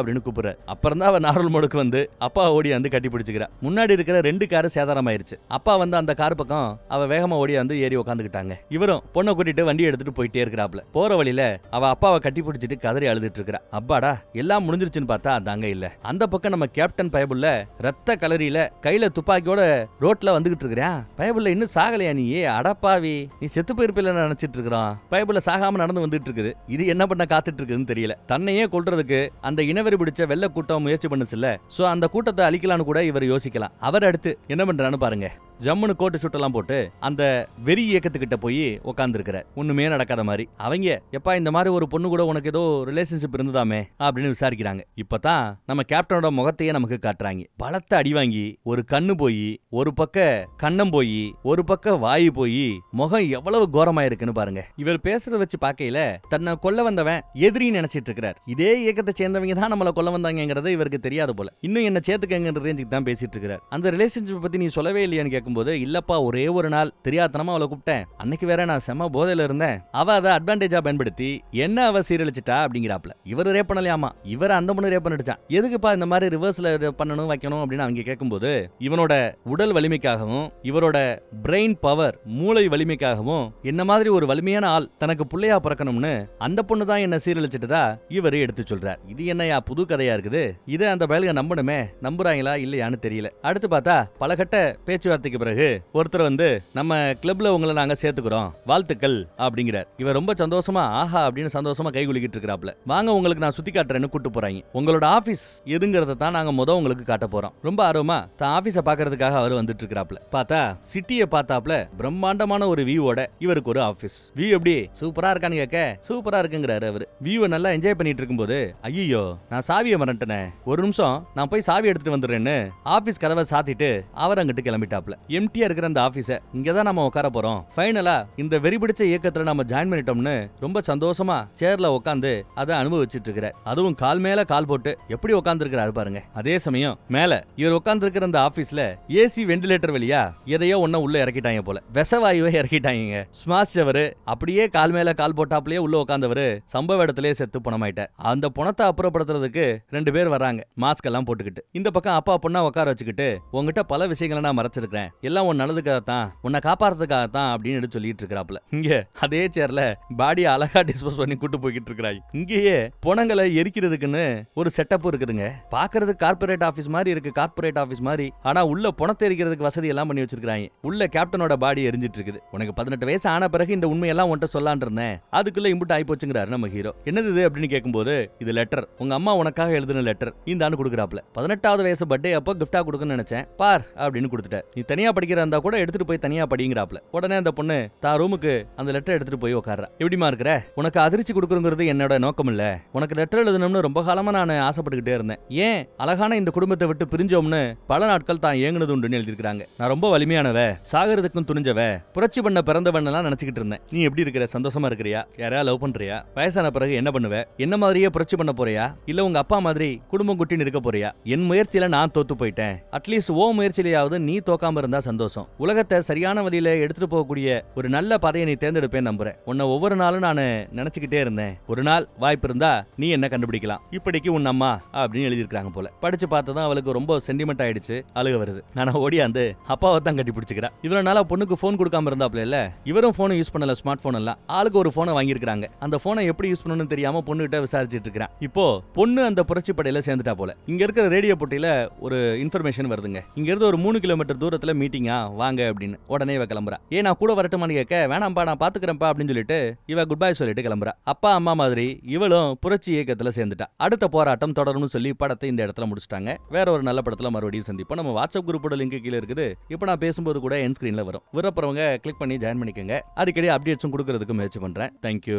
Speaker 1: அப்படின்னு கூப்பிடுற. அப்புறம் தான் அவ நார்மல் மோடுக்கு வந்து அப்பா ஓடி வந்து கட்டி பிடிச்சுக்கிறா. முன்னாடி இருக்கிற 2 காரு சேதாரமாயிருச்சு. அப்பா வந்து அந்த கார் பக்கம் அவ வேகமா ஓடி வந்து ஏறி உட்காந்துக்கிட்டாங்க. இவரும் பொண்ணை கூட்டிட்டு வண்டி எடுத்துட்டு போயிட்டே இருக்கிறாப்ல. போற வழியில அவ அப்பாவை கட்டி பிடிச்சிட்டு கதறி அழுதுட்டு இருக்கிறா. அப்பாடா எல்லாம் முடிஞ்சிருச்சுன்னு பார்த்தா அதாங்க இல்ல. அந்த பக்கம் நம்ம கேப்டன் பயபுள்ள ரத்த கலரியில கையில துப்பாக்கியோட ரோட்ல வந்துகிட்டு இருக்கிறான். பயபுள்ள இன்னும் சாகலையா நீ? அடப்பாவி, நீ செத்து போயிருப்பில்ல நினைச்சிட்டு இருக்கிறான். பயபுள்ள சாகாம நடந்து வந்துட்டு இருக்குது. இது என்ன பண்ண காத்துட்டு இருக்குதுன்னு தெரியல. தன்னையே கொல்றதுக்கு அந்த இனவெறி பிடிச்ச வெள்ள கூட்டம் முயற்சி பண்ணுச்சுல்ல, சோ அந்த கூட்டத்தை அழிக்கலான்னு கூட இவர் யோசிக்கலாம். அவர் அடுத்து என்ன பண்றான்னு பாருங்க. ஜம்முன்னு கோட்டு சுட்டெல்லாம் போட்டு அந்த வெறி இயக்கத்துக்கிட்ட போய் உட்காந்துருக்கிற, ஒண்ணுமே நடக்காத மாதிரி. அவங்க எப்பா இந்த மாதிரி ஒரு பொண்ணு கூட உனக்கு ஏதோ ரிலேஷன்ஷிப் இருந்ததாமே அப்படின்னு விசாரிக்கிறாங்க. இப்பதான் நம்ம கேப்டனோட முகத்தையே நமக்கு காட்டுறாங்க. பலத்த அடி வாங்கி ஒரு கண்ணு போய், ஒரு பக்க கண்ணம் போய், ஒரு பக்க வாய் போய், முகம் எவ்வளவு கோரமாயிருக்குன்னு பாருங்க. இவர் பேசுறத வச்சு பார்க்கையில தன்னை கொல்ல வந்தவன் எதிரின்னு நினைச்சிட்டு இருக்கிறார். இதே இயக்கத்தை சேர்ந்தவங்க தான் நம்மள கொல்ல வந்தாங்கிறது இவருக்கு தெரியாது போல. இன்னும் என்ன சேர்த்துக்கங்கிற ரேஞ்சுக்கு தான் பேசிட்டு இருக்கிறார். அந்த ரிலேஷன்ஷிப் பத்தி நீ சொல்லவே இல்லையான்னு கேட்கும்போது, இல்லப்பா ஒரே ஒரு நாள் தெரியாதனமா அவளை கூப்பிட்டேன், அன்னைக்கு வேற நான் செம போதையில இருந்தேன், அவ அதை அட்வான்டேஜா பயன்படுத்தி என்ன அவ சீரழிச்சிட்டா அப்படிங்கிறாப்ல. இவர் ரேப் பண்ணலையாமா, இவர் அந்த பொண்ணு ரேப் பண்ணிடுச்சான். எதுக்குப்பா இந்த மாதிரி ரிவர்ஸ்ல பண்ணணும் வைக்கணும் அப்படின்னு அவங்க கேட்கும்போது, இவனோட உடல் வலிமைக்காகவும் இவரோட பிரெயின் பவர் மூளை வலிமைக்காகவும் என்ன மாதிரி ஒரு வலிமையான ஆள் தனக்கு பிள்ளையா பிறக்கணும்னு அந்த பொண்ணு தான் என்ன சீரழிச்சிட்டுதா இவரு எடுத்து சொல்றார். இது என்னையா புது கதையா இருக்குது, இதை அந்த பயலுக நம்பணுமே, நம்புறாங்களா இல்லையான்னு தெரியல. அடுத்து பார்த்தா பலகட்ட பேச்சுவார்த்தைக்கு பிறகு ஒருத்தர் வந்து நம்ம கிளப்ல உங்களை நாங்க சேர்த்துக்கிறோம், வாழ்த்துக்கள் அப்படிங்கிறார். இவர் ரொம்ப சந்தோஷமா ஆஹா அப்படின்னு சந்தோஷமா கை குலுக்கிட்டு இருக்கிறாப்ல. வாங்க உங்களுக்கு நான் சுத்தி காட்டுறேன்னு கூட்டு போறாங்க. உங்களோட ஆபீஸ் எதுங்கிறத தான் நாங்க உங்களுக்கு காட்ட போறோம். ரொம்ப ஆர்வமா தான் ஆபீஸ பாக்குறதுக்காக அவர் வந்துட்டு இருக்கிறாப்ல. பார்த்தா சிட்டியை பார்த்தாப்ல பிரம்மாண்டமான ஒரு வியூவோட இவருக்கு ஒரு ஆபீஸ். வியூ எப்படி சூப்பரா இருக்கான்னு கேட்க சூப்பரா இருக்குங்கிறாரு அவரு. வியூவை நல்லா என்ஜாய் பண்ணிட்டு இருக்கும்போது, ஐயோ நான் சாவியை மறந்துட்டேனே, ஒரு நிமிஷம் நான் போய் சாவி எடுத்துட்டு வந்துடுறேன்னு ஆபீஸ் கதவை சாத்திட்டு அவர் அங்கிட்டு கிளம்பிட்டாப்ல. எம்டியா இருக்கிற அந்த ஆபீஸ இங்கதான் நம்ம உட்கார போறோம். ஃபைனலா இந்த வெறிபிடிச்ச இயக்கத்துல நம்ம ஜாயின் பண்ணிட்டோம்னு ரொம்ப சந்தோஷமா சேர்ல உட்காந்து அதை அனுபவிச்சுட்டு இருக்கிறார். அதுவும் கால் மேல கால் போட்டு எப்படி உட்கார்ந்து இருக்கிறாரு பாருங்க. அதே சமயம் மேல இவர் உட்கார்ந்து இருக்கிற அந்த ஆபீஸ்ல ஏசி வெண்டிலேட்டர் வழியா எதையோ ஒன்ன உள்ள இறக்கிட்டாங்க போல, விஷவாயுவை இறக்கிட்டாங்க. ஸ்மாஷ் அவர் அப்படியே கால் மேல கால் போட்டாப்லயே உள்ள உட்கார்ந்தவரு சம்பவ இடத்திலே செத்து பணமாயிட்டார். அந்த பணத்தை அப்புறப்படுத்துறதுக்கு 2 பேர் வராங்க, மாஸ்க் எல்லாம் போட்டுக்கிட்டு. இந்த பக்கம் அப்பா பொண்ணா உட்கார வச்சுக்கிட்டு, உங்ககிட்ட பல விஷயங்களை நான் மறைச்சிருக்கேன், எல்லாம் உன் நல்லதுக்காகத்தான், உன்னை காப்பாறதுக்காகத்தான் அப்படின்னு எடுத்து சொல்லிட்டு இருக்கிறாப்ல. இங்க அதே சேர்ல பாடியை அழகா டிஸ்போஸ் பண்ணி கூட்டு போய்கிட்டு இருக்கிறாய். இங்கேயே பொணங்களை எரிக்கிறதுக்குன்னு ஒரு செட்டப் இருக்குதுங்க. பாக்குறதுக்கு கார்பரேட் ஆபீஸ் மாதிரி இருக்கு, கார்பரேட் ஆபீஸ் மாதிரி. ஆனா உள்ள பொணத்தை எரிக்கிறதுக்கு வசதி எல்லாம் பண்ணி வச்சிருக்காங்க. உள்ள கேப்டனோட பாடி எரிஞ்சிட்டு இருக்குது. உனக்கு 18 வயசு ஆன பிறகு இந்த உண்மையெல்லாம் உன்ட்ட சொல்லான் இருந்தேன், அதுக்குள்ள இம்புட்டு ஆகி போச்சுங்கிறாரு நம்ம ஹீரோ. என்னது இது அப்படின்னு கேட்கும்போது, இது லெட்டர், உங்க அம்மா உனக்காக எழுதின லெட்டர், இந்த ஆண்டு கொடுக்குறாப்ல. 18வது வயசு பர்த்டே அப்போ கிஃப்டா கொடுக்கணும்னு நினைச்சேன், பார் அப்படின்னு கொடுத்துட்டார். நீ தனியா படிக்கிறா இருந்தா கூட எடுத்துட்டு போய் தனியா படிங்கிறாப்ல. உடனே அந்த பொண்ணு தான் ரூமுக்கு அந்த லெட்டர் எடுத்துட்டு போய் உட்கார்றா. எப்படிமா இருக்கிற, உனக்கு அதிர்ச்சி கொடுக்குறங்கிறது என்னோட நோக்கம் இல்ல, உனக்கு லெட்டர் எழுதணும்னு ரொம்ப காலமா நான் ஆசைப்பட்டுக்கிட்டே இருந்தேன். ஏன் அழகான இந்த குடும்பத்தை விட்டு பிரிஞ்சோம்னு பல நாட்கள் தான் ஏங்குனது உண்டுன்னு எழுதிருக்காங்க. நான் ரொம்ப வலிமையானவ, சாகறதுக்கும் துணிஞ்சவ, புரட்சி பண்ண பிறந்தவன் எல்லாம் நினைச்சுக்கிட்டு இருந்தேன். நீ எப்படி இருக்கிற, சந்தோஷமா இருக்கிறியா, யாரையா லவ் பண்றியா, வயசான பிறகு என்ன பண்ணுவ, என்ன மாதிரியே புரட்சி பண்ண போறியா, இல்ல உங்க அப்பா மாதிரி குடும்பம் குட்டின்னு இருக்க போறியா? என் முயற்சியில நான் தோத்து போயிட்டேன், அட்லீஸ்ட் ஓ முயற்சியிலேயாவது நீ தோக்காம இருந்தா சந்தோஷம். உலகத்தை சரியான வழியில எடுத்துட்டு போகக்கூடிய ஒரு நல்ல பாதையை நீ தேர்ந்தெடுப்பேன் நம்புறேன். உன்னை ஒவ்வொரு நாளும் நான் நினைச்சுக்கிட்டே இருந்தேன், ஒரு நாள் வாய்ப்பு இருந்தா நீ என்ன கண்டுபிடிக்கலாம். இப்படிக்கு உன் அம்மா அப்படின்னு எழுதிருக்காங்க போல. படிச்சு பார்த்ததும் அவளுக்கு ரொம்ப சென்டிமெண்ட் ஆயிடுச்சு, அழுக வருது. நானா ஓடியாந்து அப்பாவை தான் கட்டி பிடிச்சிக்கிறா. இவ்வளவு நாளா பொண்ணுக்கு போன் கொடுக்காம இருந்தாப்ல இல்ல, இவரும் போன் யூஸ் பண்ணல, ஸ்மார்ட் போன் எல்லாம். ஆளுக்கு ஒரு போனை வாங்கியிருக்காங்க. அந்த போனை எப்படி யூஸ் பண்ணணும்னு தெரியாம பொண்ணு கிட்ட விசாரிச்சுட்டு இருக்கிறான். இப்போ பொண்ணு அந்த புரட்சி படையில சேர்ந்துட்டா போல. இங்க இருக்கிற ரேடியோ போட்டியில ஒரு இன்ஃபர்மேஷன் வருதுங்க, இங்க இருந்து ஒரு 3 கிலோமீட்டர் தூரத்துல மீட்டிங்கா வாங்க அப்படின்னு. உடனே இவ கிளம்புறா. ஏன் நான் கூட வரட்டுமான்னு கேட்க, வேணாம்பா நான் பாத்துக்கிறேன்ப்பா அப்படின்னு சொல்லிட்டு இவ குட் பை சொல்லிட்டு கிளம்புறா. அப்பா அம்மா மாதிரி இவளும் புரட்சி இயக்கத்துல சேர்ந்துட்டா. அடுத்த போராட்டம் தொடரும்னு சொல்லி படத்தை இந்த இடத்துல முடிச்சிட்டாங்க. வேற ஒரு நல்ல படத்துல மறுபடியும் சந்திப்போம். நம்ம வாட்ஸ்அப் குரூப்போட லிங்க் கீழே இருக்குது. இப்போ நான் பேசும்போது கூட என் ஸ்கிரீன்ல வரும். விருப்பறவங்க கிளிக் பண்ணி ஜாயின் பண்ணிக்கங்க. அடிக்கடி அப்டேட்ஸும் கொடுக்கறதுக்கு முயற்சி பண்றேன். தேங்க்யூ.